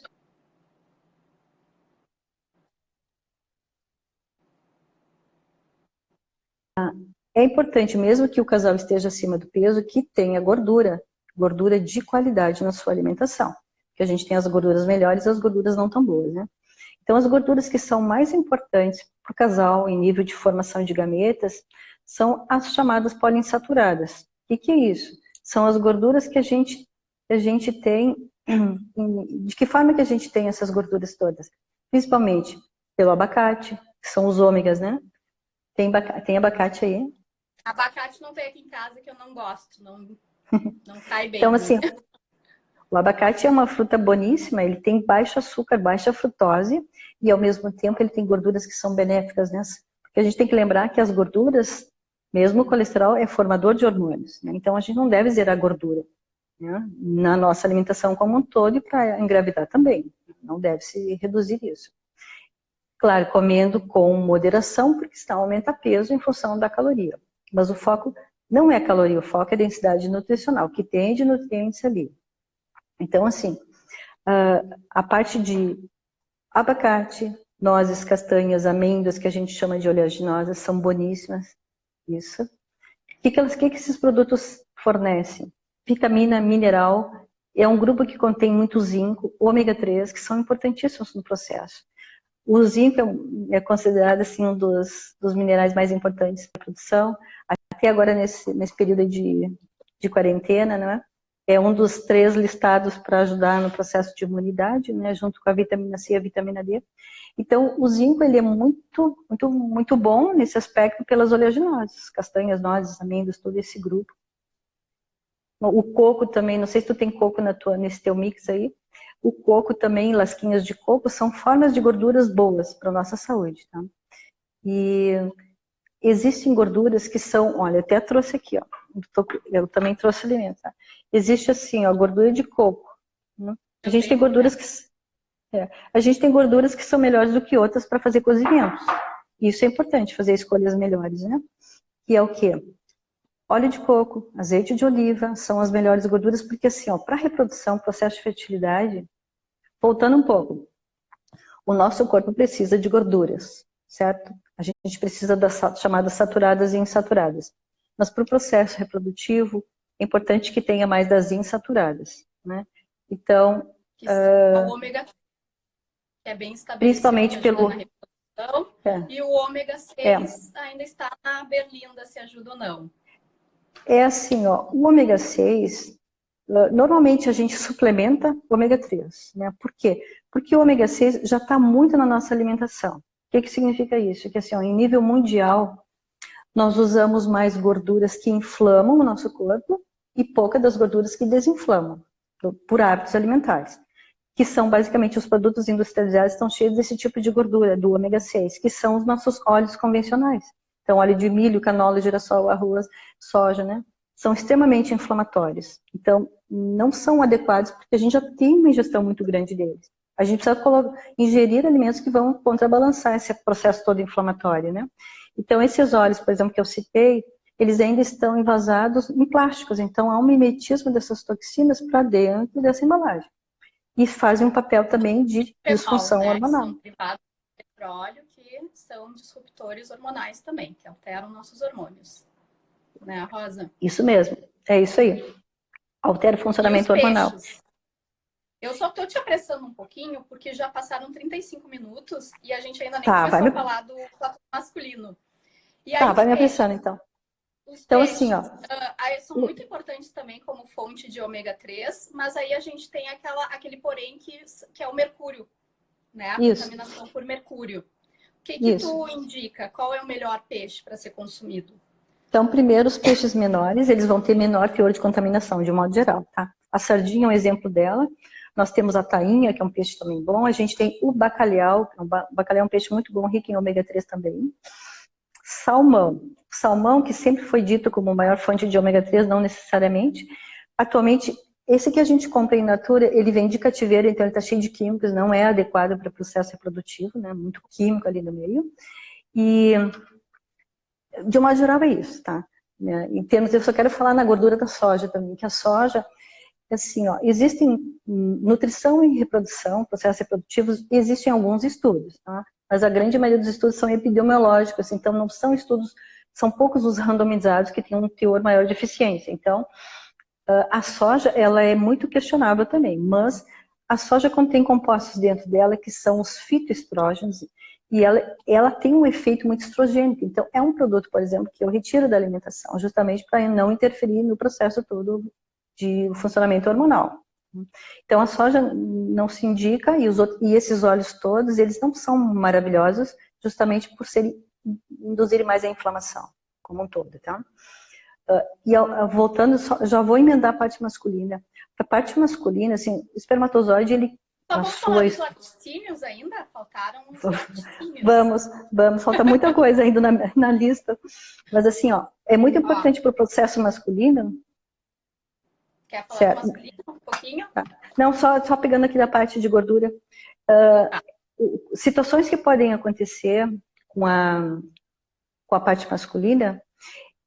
é importante, mesmo que o casal esteja acima do peso, que tenha gordura de qualidade na sua alimentação. Porque a gente tem as gorduras melhores e as gorduras não tão boas, né? Então, as gorduras que são mais importantes para o casal em nível de formação de gametas são as chamadas poliinsaturadas. O que é isso? São as gorduras que a gente tem De que forma que a gente tem essas gorduras todas? Principalmente pelo abacate, que são os ômegas, né? Tem abacate aí? Abacate não tem aqui em casa que eu não gosto, não cai bem Então, em mim. assim, o abacate é uma fruta boníssima, ele tem baixo açúcar, baixa frutose, e ao mesmo tempo ele tem gorduras que são benéficas, né? Porque a gente tem que lembrar que as gorduras, mesmo o colesterol, é formador de hormônios, né? Então a gente não deve zerar gordura, né, na nossa alimentação como um todo e para engravidar também. Não deve se reduzir isso. Claro, comendo com moderação, porque senão aumenta peso em função da caloria. Mas o foco não é a caloria, o foco é a densidade nutricional, que tem de nutrientes ali. Então, assim, a parte de abacate, nozes, castanhas, amêndoas, que a gente chama de oleaginosas, são boníssimas. Isso. O que esses produtos fornecem? Vitamina, mineral, é um grupo que contém muito zinco, ômega 3, que são importantíssimos no processo. O zinco é considerado assim, um dos minerais mais importantes para a produção. Até agora, nesse período de quarentena, né? É um dos 3 listados para ajudar no processo de imunidade, né? Junto com a vitamina C e a vitamina D. Então, o zinco ele é muito, muito, muito bom nesse aspecto pelas oleaginosas, castanhas, nozes, amêndoas, todo esse grupo. O coco também, não sei se tu tem coco nesse teu mix aí. O coco também, lasquinhas de coco, são formas de gorduras boas para a nossa saúde, tá? E existem gorduras que são, olha, eu até trouxe aqui, ó. Eu também trouxe alimento, tá? Existe assim, ó, gordura de coco. Né? A gente tem gorduras que são melhores do que outras para fazer cozimentos. Isso é importante, fazer escolhas melhores, né? Que é o quê? Óleo de coco, azeite de oliva, são as melhores gorduras, porque assim, ó, para reprodução, processo de fertilidade, voltando um pouco, o nosso corpo precisa de gorduras, certo? A gente precisa das chamadas saturadas e insaturadas. Mas para o processo reprodutivo, é importante que tenha mais das insaturadas, né? Então... Que é o ômega 3, que é bem estabelecido, principalmente pelo... na reprodução, e o ômega 6 ainda está na berlinda se ajuda ou não. É assim, ó, o ômega 6, normalmente a gente suplementa o ômega 3, né? Por quê? Porque o ômega 6 já está muito na nossa alimentação. O que significa isso? Que assim, ó, em nível mundial, nós usamos mais gorduras que inflamam o nosso corpo e pouca das gorduras que desinflamam, por hábitos alimentares. Que são basicamente os produtos industrializados estão cheios desse tipo de gordura, do ômega 6, que são os nossos óleos convencionais. Então, óleo de milho, canola, girassol, arroz, soja, né? São extremamente inflamatórios. Então, não são adequados porque a gente já tem uma ingestão muito grande deles. A gente precisa ingerir alimentos que vão contrabalançar esse processo todo inflamatório, né? Então, esses óleos, por exemplo, que eu citei, eles ainda estão envasados em plásticos. Então, há um mimetismo dessas toxinas para dentro dessa embalagem. E fazem um papel também de disfunção hormonal. São derivados de petróleo que são disruptores hormonais também, que alteram nossos hormônios. Né, Rosa? Isso mesmo, é isso aí. Altera o funcionamento hormonal. Eu só tô te apressando um pouquinho, porque já passaram 35 minutos e a gente ainda nem começou a falar do fator masculino. E aí, vai me apressando então. Então, assim, ó. São muito importantes também como fonte de ômega 3, mas aí a gente tem aquele porém que é o mercúrio, né? A contaminação por mercúrio. O que tu indica? Qual é o melhor peixe para ser consumido? Então, primeiro, os peixes menores, eles vão ter menor teor de contaminação, de modo geral, tá? A sardinha é um exemplo dela. Nós temos a tainha, que é um peixe também bom. A gente tem o bacalhau. O bacalhau é um peixe muito bom, rico em ômega 3 também. Salmão. Salmão, que sempre foi dito como a maior fonte de ômega 3, não necessariamente. Atualmente, esse que a gente compra in natura, ele vem de cativeiro, então ele está cheio de químicos, não é adequado para o processo reprodutivo, né? Muito químico ali no meio. E, de uma geral, é isso, tá? Em termos, eu só quero falar na gordura da soja também, que a soja, assim, ó, existem nutrição e reprodução, processos reprodutivos, existem alguns estudos, tá? Mas a grande maioria dos estudos são epidemiológicos, então não são estudos, são poucos os randomizados que têm um teor maior de eficiência. Então, a soja, ela é muito questionável também, mas a soja contém compostos dentro dela que são os fitoestrógenos, e ela tem um efeito muito estrogênico. Então, é um produto, por exemplo, que eu retiro da alimentação, justamente para não interferir no processo todo de funcionamento hormonal. Então a soja não se indica e esses óleos todos, eles não são maravilhosos justamente por induzirem mais a inflamação como um todo, tá? Voltando, já vou emendar a parte masculina. A parte masculina, assim, o espermatozoide, ele... Só vamos falar dos laticínios ainda? Faltaram uns laticínios. Vamos, falta muita coisa ainda na lista. Mas assim, ó, é muito importante para o processo masculino. Quer falar do masculino um pouquinho? Tá. Não, só pegando aqui da parte de gordura. Situações que podem acontecer com a parte masculina,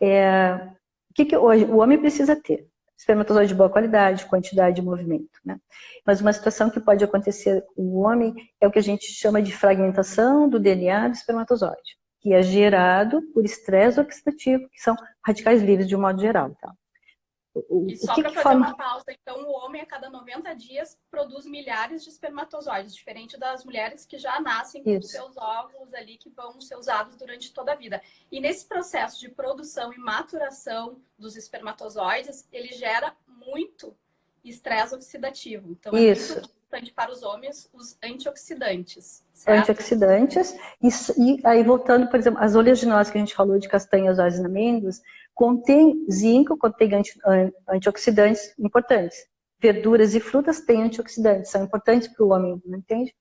o que hoje o homem precisa ter? Espermatozoide de boa qualidade, quantidade de movimento, né? Mas uma situação que pode acontecer com o homem é o que a gente chama de fragmentação do DNA do espermatozoide, que é gerado por estresse oxidativo, que são radicais livres de um modo geral, tá? E só para fazer uma pausa, então o homem a cada 90 dias produz milhares de espermatozoides, diferente das mulheres que já nascem com seus óvulos ali que vão ser usados durante toda a vida. E nesse processo de produção e maturação dos espermatozoides, ele gera muito estresse oxidativo. Então é muito importante para os homens os antioxidantes. Certo? Antioxidantes. E aí voltando, por exemplo, as oleaginosas que a gente falou de castanhas, ozes e amêndoas, contém zinco, contém antioxidantes importantes. Verduras e frutas têm antioxidantes, são importantes para o homem, não entende?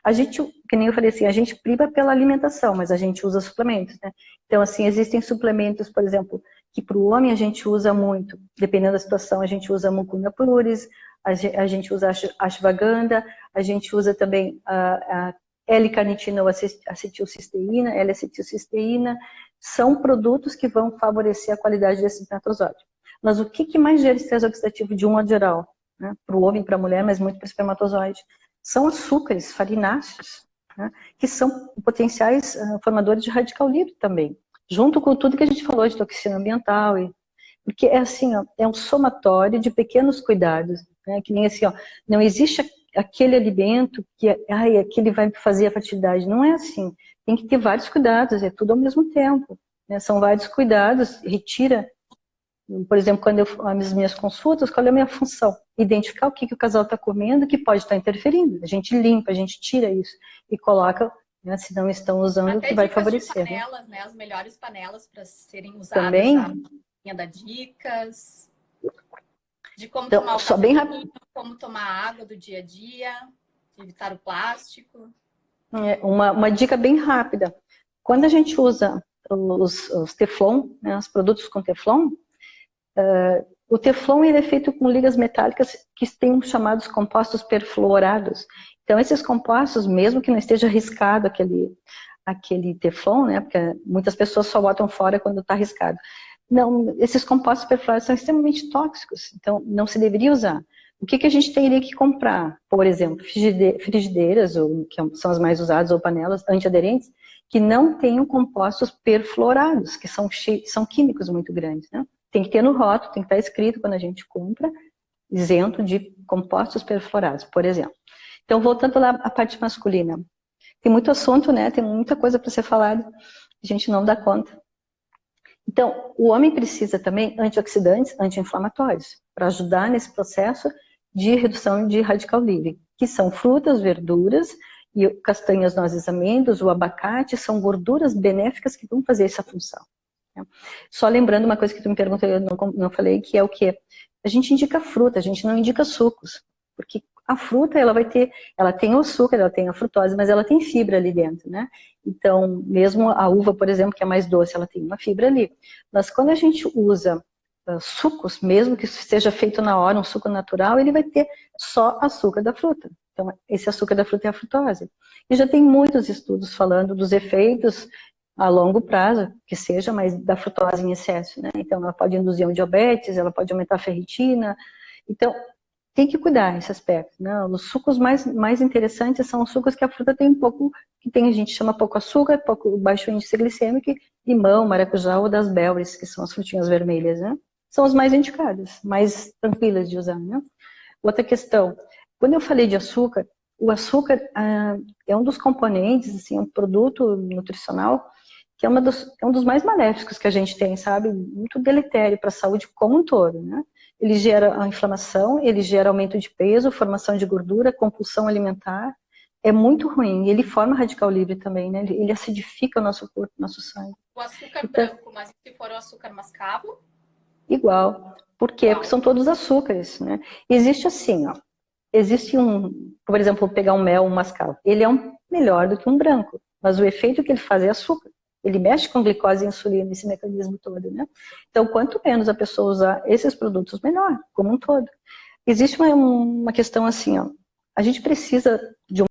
A gente, que nem eu falei assim, a gente priva pela alimentação, mas a gente usa suplementos, né? Então, assim, existem suplementos, por exemplo, que para o homem a gente usa muito, dependendo da situação, a gente usa mucuna pluris, a gente usa ashwagandha, a gente usa também a L-carnitina ou acetilcisteína, L-acetilcisteína, são produtos que vão favorecer a qualidade desse espermatozoide. Mas o que mais gera estresse oxidativo de um modo geral, né? Para o homem e para a mulher, mas muito para o espermatozoide? São açúcares farináceos, né? Que são potenciais formadores de radical livre também, junto com tudo que a gente falou de toxina ambiental. Porque é assim, ó, é um somatório de pequenos cuidados, né? Que nem assim, ó, não existe aquele alimento que aquele vai fazer a fertilidade. Não é assim. Tem que ter vários cuidados, é tudo ao mesmo tempo, né? São vários cuidados, retira, por exemplo, quando as minhas consultas, qual é a minha função? Identificar o que o casal está comendo que pode estar interferindo. A gente limpa, a gente tira isso e coloca, né, se não estão usando, o que vai favorecer. De panelas, né? As melhores panelas para serem usadas. Também. Da dicas, de como tomar o café, bem rápido, como tomar água do dia a dia, evitar o plástico. Uma dica bem rápida. Quando a gente usa os Teflon, né, os produtos com Teflon, o Teflon ele é feito com ligas metálicas que têm os chamados compostos perfluorados. Então, esses compostos, mesmo que não esteja riscado aquele Teflon, né, porque muitas pessoas só botam fora quando está riscado. Não, esses compostos perfluorados são extremamente tóxicos, então não se deveria usar. O que a gente teria que comprar? Por exemplo, frigideiras, que são as mais usadas, ou panelas antiaderentes, que não tenham compostos perfluorados, que são químicos muito grandes, né? Tem que ter no rótulo, tem que estar escrito quando a gente compra, isento de compostos perfluorados, por exemplo. Então, voltando lá à parte masculina. Tem muito assunto, né? Tem muita coisa para ser falada, a gente não dá conta. Então, o homem precisa também antioxidantes, anti-inflamatórios, para ajudar nesse processo de redução de radical livre, que são frutas, verduras, e castanhas, nozes, amêndoas, o abacate, são gorduras benéficas que vão fazer essa função. Só lembrando uma coisa que tu me perguntou, eu não falei, que é o quê? A gente indica fruta, a gente não indica sucos, porque a fruta, ela tem o açúcar, ela tem a frutose, mas ela tem fibra ali dentro, né? Então, mesmo a uva, por exemplo, que é mais doce, ela tem uma fibra ali. Mas quando a gente usa sucos, mesmo que seja feito na hora, um suco natural, ele vai ter só açúcar da fruta. Então, esse açúcar da fruta é a frutose. E já tem muitos estudos falando dos efeitos a longo prazo, que seja, mas da frutose em excesso, né? Então, ela pode induzir um diabetes, ela pode aumentar a ferritina. Então, tem que cuidar esse aspecto, né? Os sucos mais interessantes são os sucos que a fruta tem um pouco, a gente chama pouco açúcar, pouco baixo índice glicêmico, limão, maracujá ou das belres, que são as frutinhas vermelhas, né? São as mais indicadas, mais tranquilas de usar, né? Outra questão, quando eu falei de açúcar, o açúcar é um dos componentes, assim, um produto nutricional que é um dos mais maléficos que a gente tem, sabe? Muito deletério para a saúde como um todo, né? ele gera a inflamação, ele gera aumento de peso, formação de gordura, compulsão alimentar. É muito ruim. E ele forma radical livre também, né? Ele acidifica o nosso corpo, o nosso sangue. O açúcar Então, branco, mas se for o açúcar mascavo? igual. Por quê? Igual. Porque são todos açúcares, né? Existe assim, ó. Existe por exemplo, pegar um mel, um mascavo. Ele é melhor do que um branco, mas o efeito que ele faz é açúcar. Ele mexe com glicose e insulina, esse mecanismo todo, né? Então, quanto menos a pessoa usar esses produtos, melhor, como um todo. Existe uma questão assim, ó. A gente precisa de um...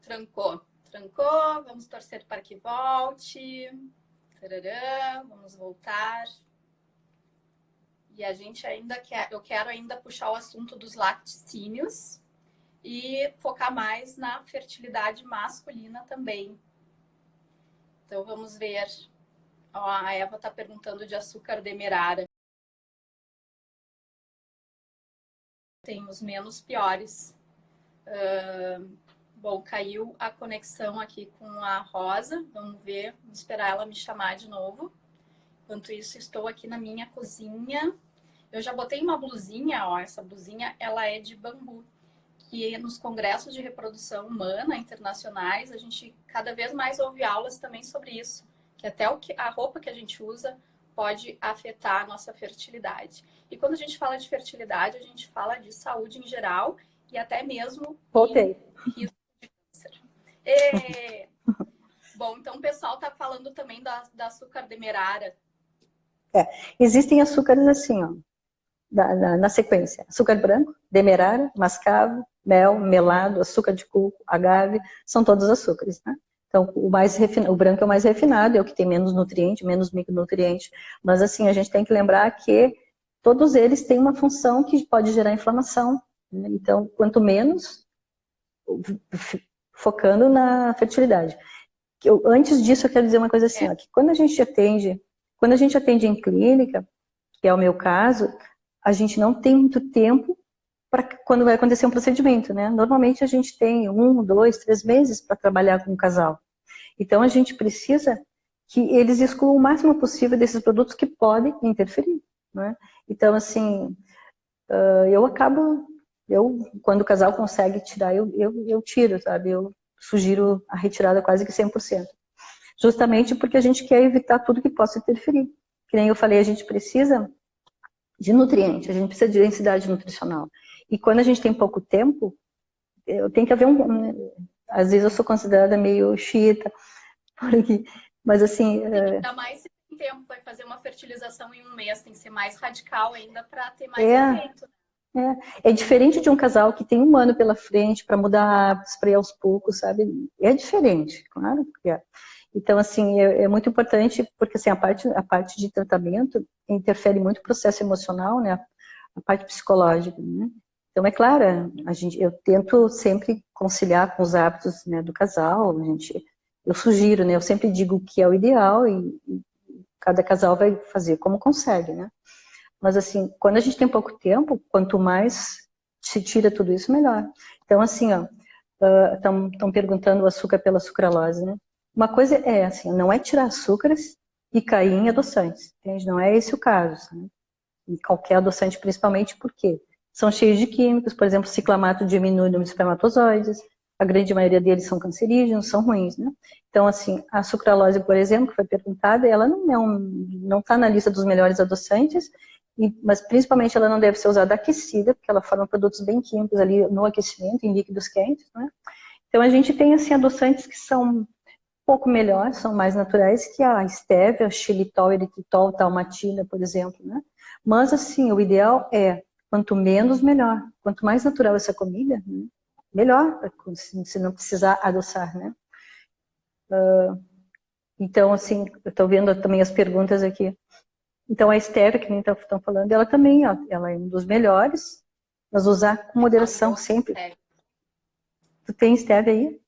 Trancou. Trancou. Vamos torcer para que volte. Tarará, vamos voltar. E a gente ainda eu quero ainda puxar o assunto dos laticínios e focar mais na fertilidade masculina também. Então vamos ver. Ó, a Eva está perguntando de açúcar demerara. Tem os menos piores. Bom, caiu a conexão aqui com a Rosa. Vamos ver, vamos esperar ela me chamar de novo. Enquanto isso, estou aqui na minha cozinha. Eu já botei uma blusinha, ó. Essa blusinha, ela é de bambu. Que nos congressos de reprodução humana internacionais, a gente cada vez mais ouve aulas também sobre isso. Que até a roupa que a gente usa pode afetar a nossa fertilidade. E quando a gente fala de fertilidade, a gente fala de saúde em geral e até mesmo Voltei. risco de câncer. E... Bom, então o pessoal está falando também da açúcar demerara. Existem açúcares assim, ó, na sequência. Açúcar branco, demerara, mascavo, mel, melado, açúcar de coco, agave, são todos açúcares, né? Então, o branco é o mais refinado, é o que tem menos nutriente, menos micronutriente. Mas, assim, a gente tem que lembrar que todos eles têm uma função que pode gerar inflamação, né? Então, quanto menos, focando na fertilidade. Antes disso, eu quero dizer uma coisa assim, ó, que quando a gente atende em clínica, que é o meu caso, a gente não tem muito tempo para quando vai acontecer um procedimento, né? Normalmente a gente tem 1, 2, 3 meses para trabalhar com o casal. Então a gente precisa que eles excluam o máximo possível desses produtos que podem interferir, né? Então, assim, quando o casal consegue tirar, eu tiro, sabe? Eu sugiro a retirada quase que 100%. Justamente porque a gente quer evitar tudo que possa interferir. Que nem eu falei, a gente precisa de nutriente, a gente precisa de densidade nutricional. E quando a gente tem pouco tempo, tem que haver às vezes eu sou considerada meio xiita, mas assim... Ainda mais se tem tempo, vai fazer uma fertilização em 1 mês, tem que ser mais radical ainda para ter mais efeito. É diferente de um casal que tem 1 ano pela frente para mudar hábitos, para ir aos poucos, sabe? É diferente, claro que é. Então, assim, é muito importante, porque assim, a parte de tratamento interfere muito no processo emocional, né? A parte psicológica, né? Então, é claro, eu tento sempre conciliar com os hábitos, né, do casal, eu sugiro, né? Eu sempre digo o que é o ideal e cada casal vai fazer como consegue, né? Mas, assim, quando a gente tem pouco tempo, quanto mais se tira tudo isso, melhor. Então, assim, ó, estão perguntando o açúcar pela sucralose, né? Uma coisa é, assim, não é tirar açúcares e cair em adoçantes, entende? Não é esse o caso, né? E qualquer adoçante, principalmente porque são cheios de químicos, por exemplo, ciclamato diminui o número de espermatozoides, a grande maioria deles são cancerígenos, são ruins, né? Então, assim, a sucralose, por exemplo, que foi perguntada, ela não está na lista dos melhores adoçantes, mas principalmente ela não deve ser usada aquecida, porque ela forma produtos bem químicos ali no aquecimento, em líquidos quentes, né? Então, a gente tem, assim, adoçantes que são um pouco melhores, são mais naturais, que a estévia, xilitol, eritritol, talmatina, por exemplo, né? Mas, assim, o ideal é, quanto menos, melhor. Quanto mais natural essa comida, né, melhor, se não precisar adoçar, né? Então, assim, eu estou vendo também as perguntas aqui. Então, a estévia, que nem estão falando, ela também, ó, ela é um dos melhores, mas usar com moderação sempre. Tu tem estévia aí?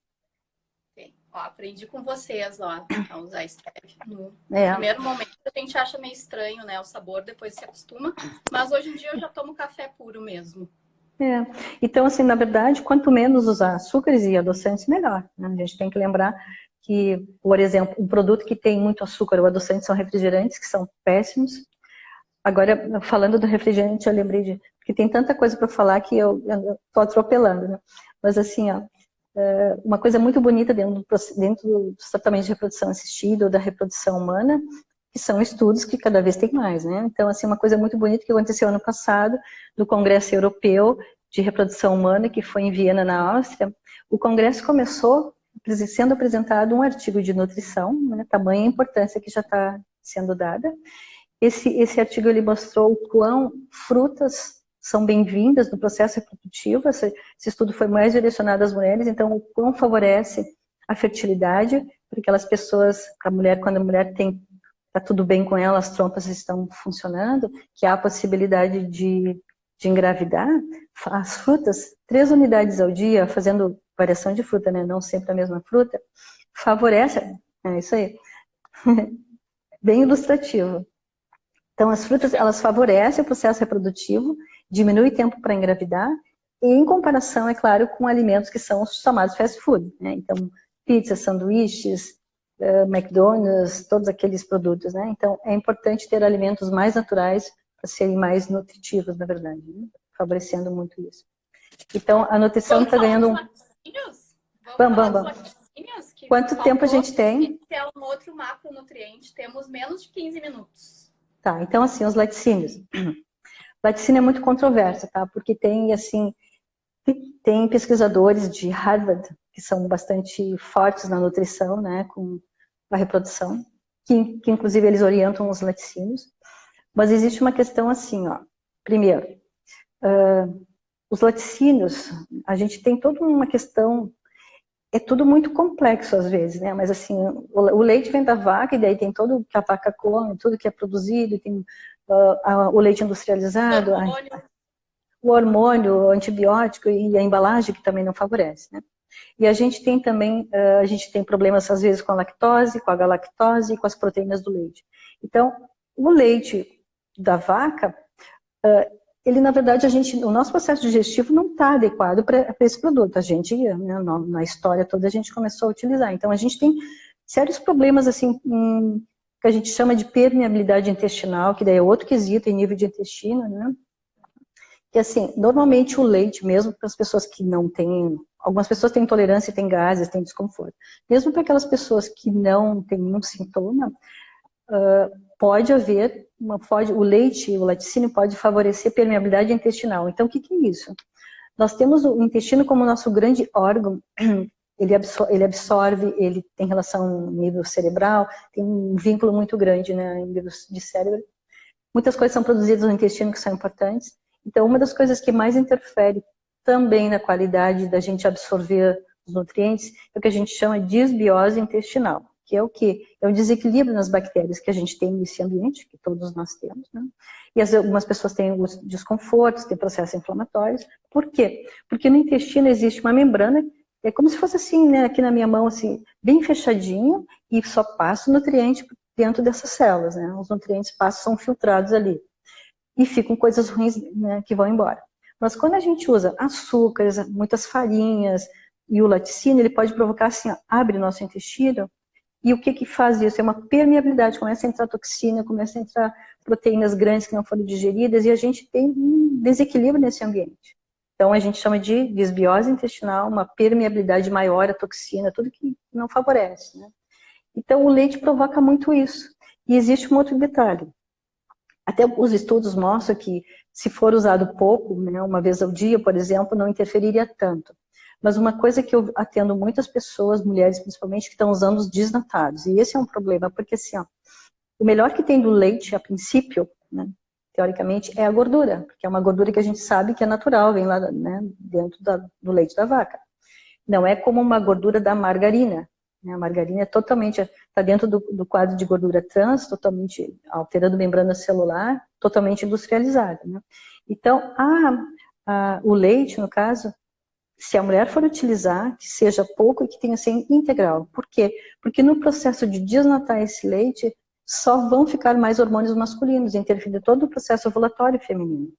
Tem. Ó, aprendi com vocês, ó, a usar estévia. No primeiro momento a gente acha meio estranho, né, o sabor, depois se acostuma, mas hoje em dia eu já tomo café puro mesmo. Então, assim, na verdade, quanto menos usar açúcares e adoçantes, melhor, né? A gente tem que lembrar que, por exemplo, um produto que tem muito açúcar ou adoçante são refrigerantes, que são péssimos. Agora, falando do refrigerante, eu lembrei de... Porque tem tanta coisa para falar que eu estou atropelando, né? Mas assim, ó, uma coisa muito bonita dentro dos tratamentos de reprodução assistida ou da reprodução humana, que são estudos que cada vez tem mais, né? Então, assim, uma coisa muito bonita que aconteceu ano passado, no Congresso Europeu de Reprodução Humana, que foi em Viena, na Áustria. O congresso começou sendo apresentado um artigo de nutrição, né? Tamanha importância que já está sendo dada. Esse artigo ele mostrou o quão frutas são bem-vindas no processo reprodutivo. Esse estudo foi mais direcionado às mulheres, então o quão favorece a fertilidade para aquelas pessoas, quando a mulher está tudo bem com ela, as trompas estão funcionando, que há a possibilidade de engravidar. As frutas, 3 unidades ao dia, fazendo variação de fruta, né? Não sempre a mesma fruta, favorece, é isso aí, bem ilustrativo. Então, as frutas, elas favorecem o processo reprodutivo, diminui o tempo para engravidar, e em comparação, é claro, com alimentos que são os chamados fast food, né? Então, pizza, sanduíches, McDonald's, todos aqueles produtos, né? Então, é importante ter alimentos mais naturais para serem mais nutritivos, na verdade, né? Favorecendo muito isso. Então, a nutrição está ganhando Vamos. Quanto tempo a gente tem? Esse é um outro macronutriente, temos menos de 15 minutos. Tá, então assim, os laticínios. Laticínio é muito controverso, tá? Porque tem, assim, tem pesquisadores de Harvard que são bastante fortes na nutrição, né, com a reprodução, que inclusive eles orientam os laticínios. Mas existe uma questão assim, ó. Primeiro, os laticínios, a gente tem toda uma questão, é tudo muito complexo às vezes, né? Mas assim, o leite vem da vaca e daí tem todo o que a vaca come, tudo que é produzido, tem o leite industrializado, o hormônio, o antibiótico e a embalagem que também não favorece, né? E a gente tem também, a gente tem problemas às vezes com a lactose, com a galactose e com as proteínas do leite. Então, o leite da vaca, ele, na verdade, o nosso processo digestivo não está adequado para esse produto. A gente, né, na história toda, a gente começou a utilizar. Então, a gente tem sérios problemas, assim, que a gente chama de permeabilidade intestinal, que daí é outro quesito em nível de intestino, né? Que, assim, normalmente o leite, mesmo para as pessoas que não têm... Algumas pessoas têm intolerância, têm gases, têm desconforto. Mesmo para aquelas pessoas que não têm nenhum sintoma, pode haver, o leite, o laticínio pode favorecer permeabilidade intestinal. Então, o que é isso? Nós temos o intestino como nosso grande órgão, ele absorve, ele tem relação no nível cerebral, tem um vínculo muito grande, né, em nível de cérebro. Muitas coisas são produzidas no intestino que são importantes. Então, uma das coisas que mais interfere também na qualidade da gente absorver os nutrientes é o que a gente chama de disbiose intestinal, que é o quê? É o desequilíbrio nas bactérias que a gente tem nesse ambiente, que todos nós temos, né? E algumas pessoas têm desconfortos, têm processos inflamatórios. Por quê? Porque no intestino existe uma membrana, é como se fosse assim, né, aqui na minha mão, assim, bem fechadinho, e só passa o nutriente dentro dessas células, né? Os nutrientes são filtrados ali. E ficam coisas ruins, né, que vão embora. Mas quando a gente usa açúcares, muitas farinhas e o laticínio, ele pode provocar assim, ó, abre nosso intestino. E o que faz isso? É uma permeabilidade, começa a entrar toxina, começa a entrar proteínas grandes que não foram digeridas e a gente tem um desequilíbrio nesse ambiente. Então a gente chama de disbiose intestinal, uma permeabilidade maior à toxina, tudo que não favorece, né? Então o leite provoca muito isso. E existe um outro detalhe. Até os estudos mostram que se for usado pouco, né, uma vez ao dia, por exemplo, não interferiria tanto. Mas uma coisa que eu atendo muitas pessoas, mulheres principalmente, que estão usando os desnatados. E esse é um problema, porque assim, ó, o melhor que tem do leite, a princípio, né, teoricamente, é a gordura. Porque é uma gordura que a gente sabe que é natural, vem lá, né, dentro do leite da vaca. Não é como uma gordura da margarina. Né? A margarina é totalmente, está dentro do quadro de gordura trans, totalmente alterando membrana celular, totalmente industrializada. Né? Então, o leite, no caso, se a mulher for utilizar, que seja pouco e que tenha ser integral. Por quê? Porque no processo de desnatar esse leite, só vão ficar mais hormônios masculinos, interferindo todo o processo ovulatório feminino.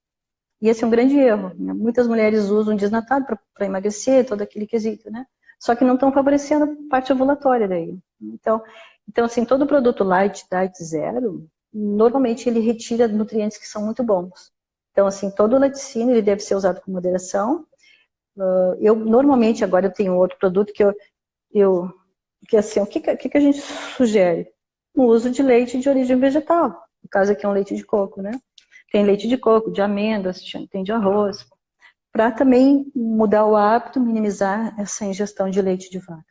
E esse é um grande erro. Né? Muitas mulheres usam desnatado para emagrecer, todo aquele quesito, né? só que não estão favorecendo a parte ovulatória daí. Então assim, todo produto light, diet zero, normalmente ele retira nutrientes que são muito bons. Então, assim, todo o laticínio ele deve ser usado com moderação. Eu, normalmente, agora eu tenho outro produto que assim, o que a gente sugere? O uso de leite de origem vegetal. No caso aqui é um leite de coco, né? Tem leite de coco, de amêndoas, tem de arroz. Para também mudar o hábito, minimizar essa ingestão de leite de vaca.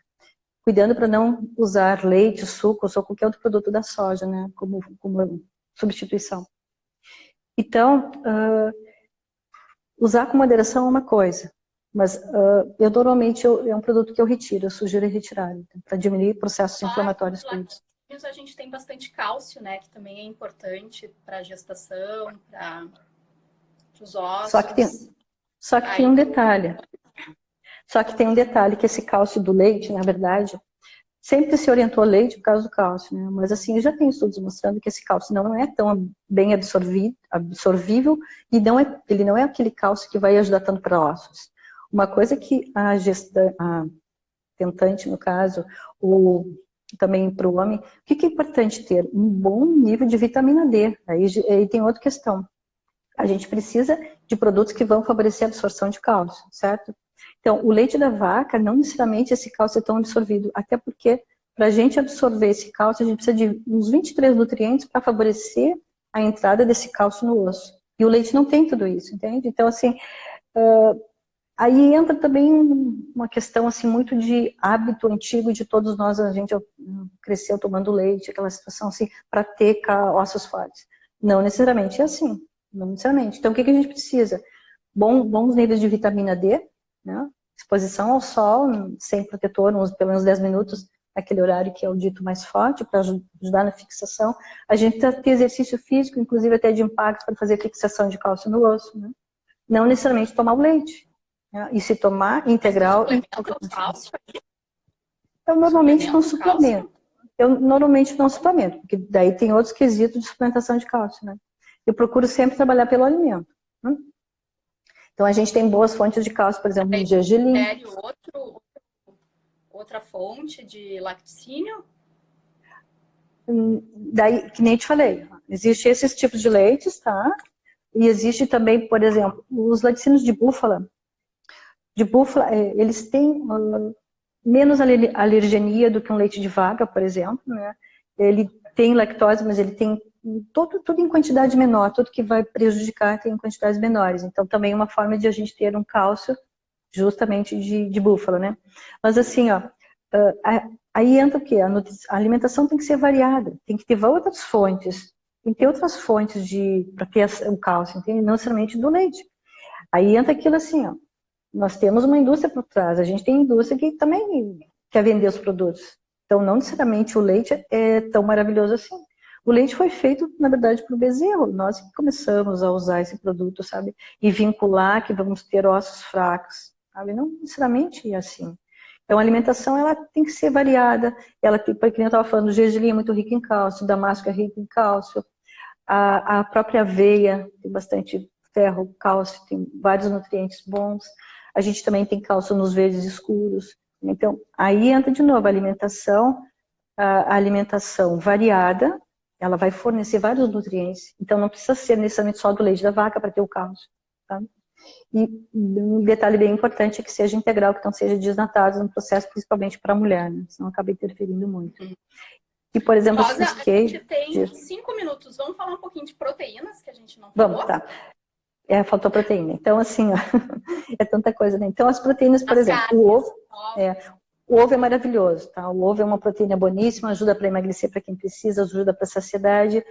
Cuidando para não usar leite, suco ou qualquer outro produto da soja, né? Como substituição. Então, usar com moderação é uma coisa, mas eu normalmente é um produto que eu retiro, eu sugiro retirar, então, para diminuir processos inflamatórios. Laticínios a gente tem bastante cálcio, né? Que também é importante para a gestação, para os ossos. Só que tem um detalhe. Só que tem um detalhe, que esse cálcio do leite, na verdade, sempre se orientou ao leite por causa do cálcio, né? Mas assim, já tem estudos mostrando que esse cálcio não é tão bem absorvível e ele não é aquele cálcio que vai ajudar tanto para ossos. Uma coisa que a tentante, no caso, ou também para o homem, o que é importante ter? Um bom nível de vitamina D. Aí tem outra questão. A gente precisa de produtos que vão favorecer a absorção de cálcio, certo? Então, o leite da vaca, não necessariamente esse cálcio é tão absorvido, até porque para a gente absorver esse cálcio, a gente precisa de uns 23 nutrientes para favorecer a entrada desse cálcio no osso. E o leite não tem tudo isso, entende? Então, assim, aí entra também uma questão assim, muito de hábito antigo de todos nós, a gente cresceu tomando leite, aquela situação assim, para ter ossos fortes. Não necessariamente é assim, não necessariamente. Então, o que a gente precisa? Bons níveis de vitamina D, né? Exposição ao sol, sem protetor, pelo menos 10 minutos, naquele horário que é o dito mais forte, para ajudar na fixação. A gente precisa ter exercício físico, inclusive até de impacto, para fazer fixação de cálcio no osso, né? Não necessariamente tomar o leite. Né? E se tomar integral... Eu normalmente não suplemento. Porque daí tem outros quesitos de suplementação de cálcio, né? Eu procuro sempre trabalhar pelo alimento. Né? Então, a gente tem boas fontes de cálcio, por exemplo, no gergelim. Outra fonte de laticínio? Daí, que nem te falei, existem esses tipos de leites, tá? E existe também, por exemplo, os laticínios de búfala. Eles têm menos alergenia do que um leite de vaca, por exemplo, né? Ele tem lactose, mas ele tem tudo em quantidade menor, tudo que vai prejudicar tem em quantidades menores. Então, também é uma forma de a gente ter um cálcio justamente de búfala, né? Mas assim, ó, aí entra o quê? A alimentação tem que ser variada, tem que ter outras fontes, tem que ter outras fontes para ter o cálcio, entende? Não necessariamente do leite. Aí entra aquilo assim, ó, nós temos uma indústria por trás, a gente tem indústria que também quer vender os produtos. Então, não necessariamente o leite é tão maravilhoso assim. O leite foi feito, na verdade, para o bezerro. Nós que começamos a usar esse produto, sabe? E vincular que vamos ter ossos fracos, sabe? Não necessariamente é assim. Então, a alimentação, ela tem que ser variada. Ela, como eu estava falando, o gergelim é muito rico em cálcio, o damasco é rico em cálcio. A própria aveia tem bastante ferro, cálcio, tem vários nutrientes bons. A gente também tem cálcio nos verdes escuros. Então, aí entra de novo a alimentação variada, ela vai fornecer vários nutrientes. Então, não precisa ser necessariamente só do leite da vaca para ter o cálcio. Tá? E um detalhe bem importante é que seja integral, que não seja desnatado no processo, principalmente para a mulher, né? Senão acaba interferindo muito. E, por exemplo, Rosa, a gente tem 5 minutos. Vamos falar um pouquinho de proteínas, que a gente não falou? Vamos, tá. Faltou proteína. Então, assim, ó, é tanta coisa, né? Então, as proteínas, por exemplo, o ovo é maravilhoso, tá? O ovo é uma proteína boníssima, ajuda para emagrecer para quem precisa, ajuda para saciedade,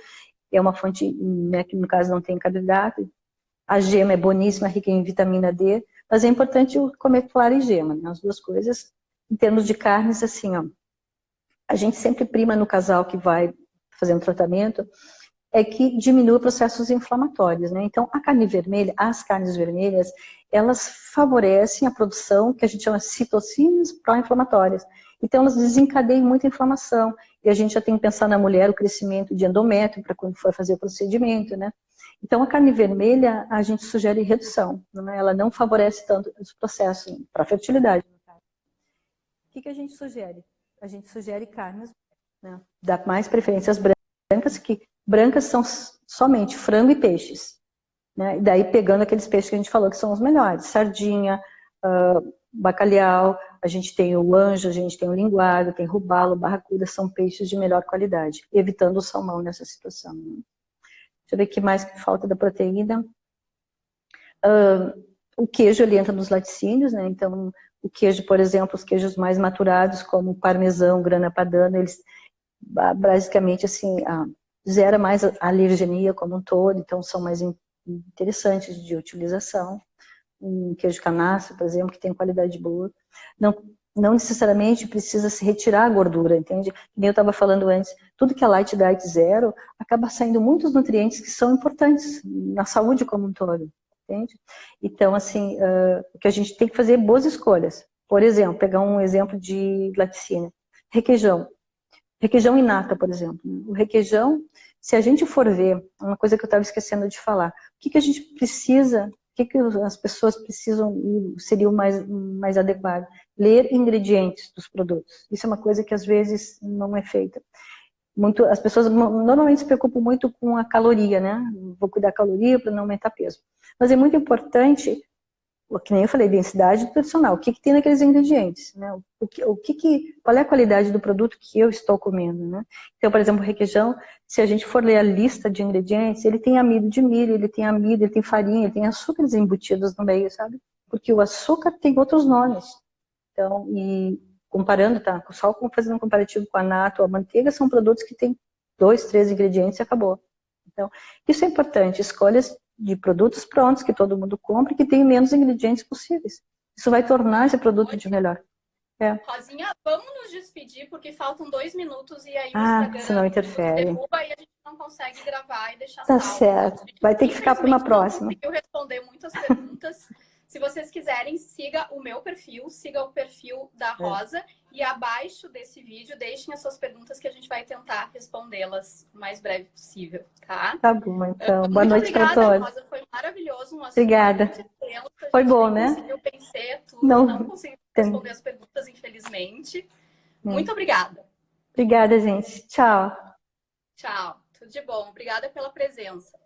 é uma fonte, né, que no caso não tem carboidrato. A gema é boníssima, rica em vitamina D, mas é importante comer clara e gema, né? As duas coisas. Em termos de carnes, assim, ó, a gente sempre prima no casal que vai fazer um tratamento, é que diminua processos inflamatórios, né? Então, as carnes vermelhas, elas favorecem a produção que a gente chama de citocinas pró-inflamatórias. Então, elas desencadeiam muita inflamação. E a gente já tem que pensar na mulher, o crescimento de endométrio, para quando for fazer o procedimento, né? Então, a carne vermelha, a gente sugere redução, né? Ela não favorece tanto os processos para a fertilidade. que a gente sugere? A gente sugere carnes, né? Dá mais preferência às brancas, que brancas são somente frango e peixes, né? E daí pegando aqueles peixes que a gente falou que são os melhores, sardinha, bacalhau, a gente tem o anjo, a gente tem o linguado, tem robalo, barracuda, são peixes de melhor qualidade, evitando o salmão nessa situação. Né? Deixa eu ver o que mais que falta da proteína. O queijo, ele entra nos laticínios, né? Então, o queijo, por exemplo, os queijos mais maturados, como parmesão, grana padano, eles basicamente, assim, zera mais a alergenia como um todo, então são mais interessantes de utilização. Um queijo canastro, por exemplo, que tem qualidade boa. Não necessariamente precisa se retirar a gordura, entende? Como eu estava falando antes, tudo que é light diet zero, acaba saindo muitos nutrientes que são importantes na saúde como um todo, entende? Então, assim, o que a gente tem que fazer é boas escolhas. Por exemplo, pegar um exemplo de laticínio. Requeijão. Requeijão in nata, por exemplo. O requeijão, se a gente for ver, uma coisa que eu estava esquecendo de falar, o que a gente precisa, o que as pessoas precisam, seria o mais adequado? Ler ingredientes dos produtos. Isso é uma coisa que às vezes não é feita. As pessoas normalmente se preocupam muito com a caloria, né? Vou cuidar da caloria para não aumentar peso. Mas é muito importante, que nem eu falei, densidade nutricional. O que tem naqueles ingredientes, né? Qual é a qualidade do produto que eu estou comendo, né? Então, por exemplo, o requeijão, se a gente for ler a lista de ingredientes, ele tem amido de milho, ele tem amido, ele tem farinha, ele tem açúcares embutidos no meio, sabe? Porque o açúcar tem outros nomes. Então, e comparando, tá? Só fazendo um comparativo com a nata ou a manteiga, são produtos que têm 2, 3 ingredientes e acabou. Então, isso é importante. Escolhas de produtos prontos que todo mundo compra e que tem menos ingredientes possíveis. Isso vai tornar esse produto de melhor. Rosinha, vamos nos despedir porque faltam 2 minutos e aí o Instagram senão interfere. nos derruba e a gente não consegue gravar e deixar Tá salvo. certo. Vai ter que ficar para uma próxima. Não conseguiu responder muitas perguntas. Se vocês quiserem, siga o meu perfil, siga o perfil da Rosa e abaixo desse vídeo deixem as suas perguntas que a gente vai tentar respondê-las o mais breve possível, tá? Tá bom, então. Boa noite para todos. Rosa, foi maravilhoso. Um assunto Obrigada. muito intenso. Foi bom, né? Conseguiu vencer tudo, não conseguiu responder as perguntas, infelizmente. Muito obrigada. Obrigada, gente. Tchau. Tchau. Tudo de bom. Obrigada pela presença.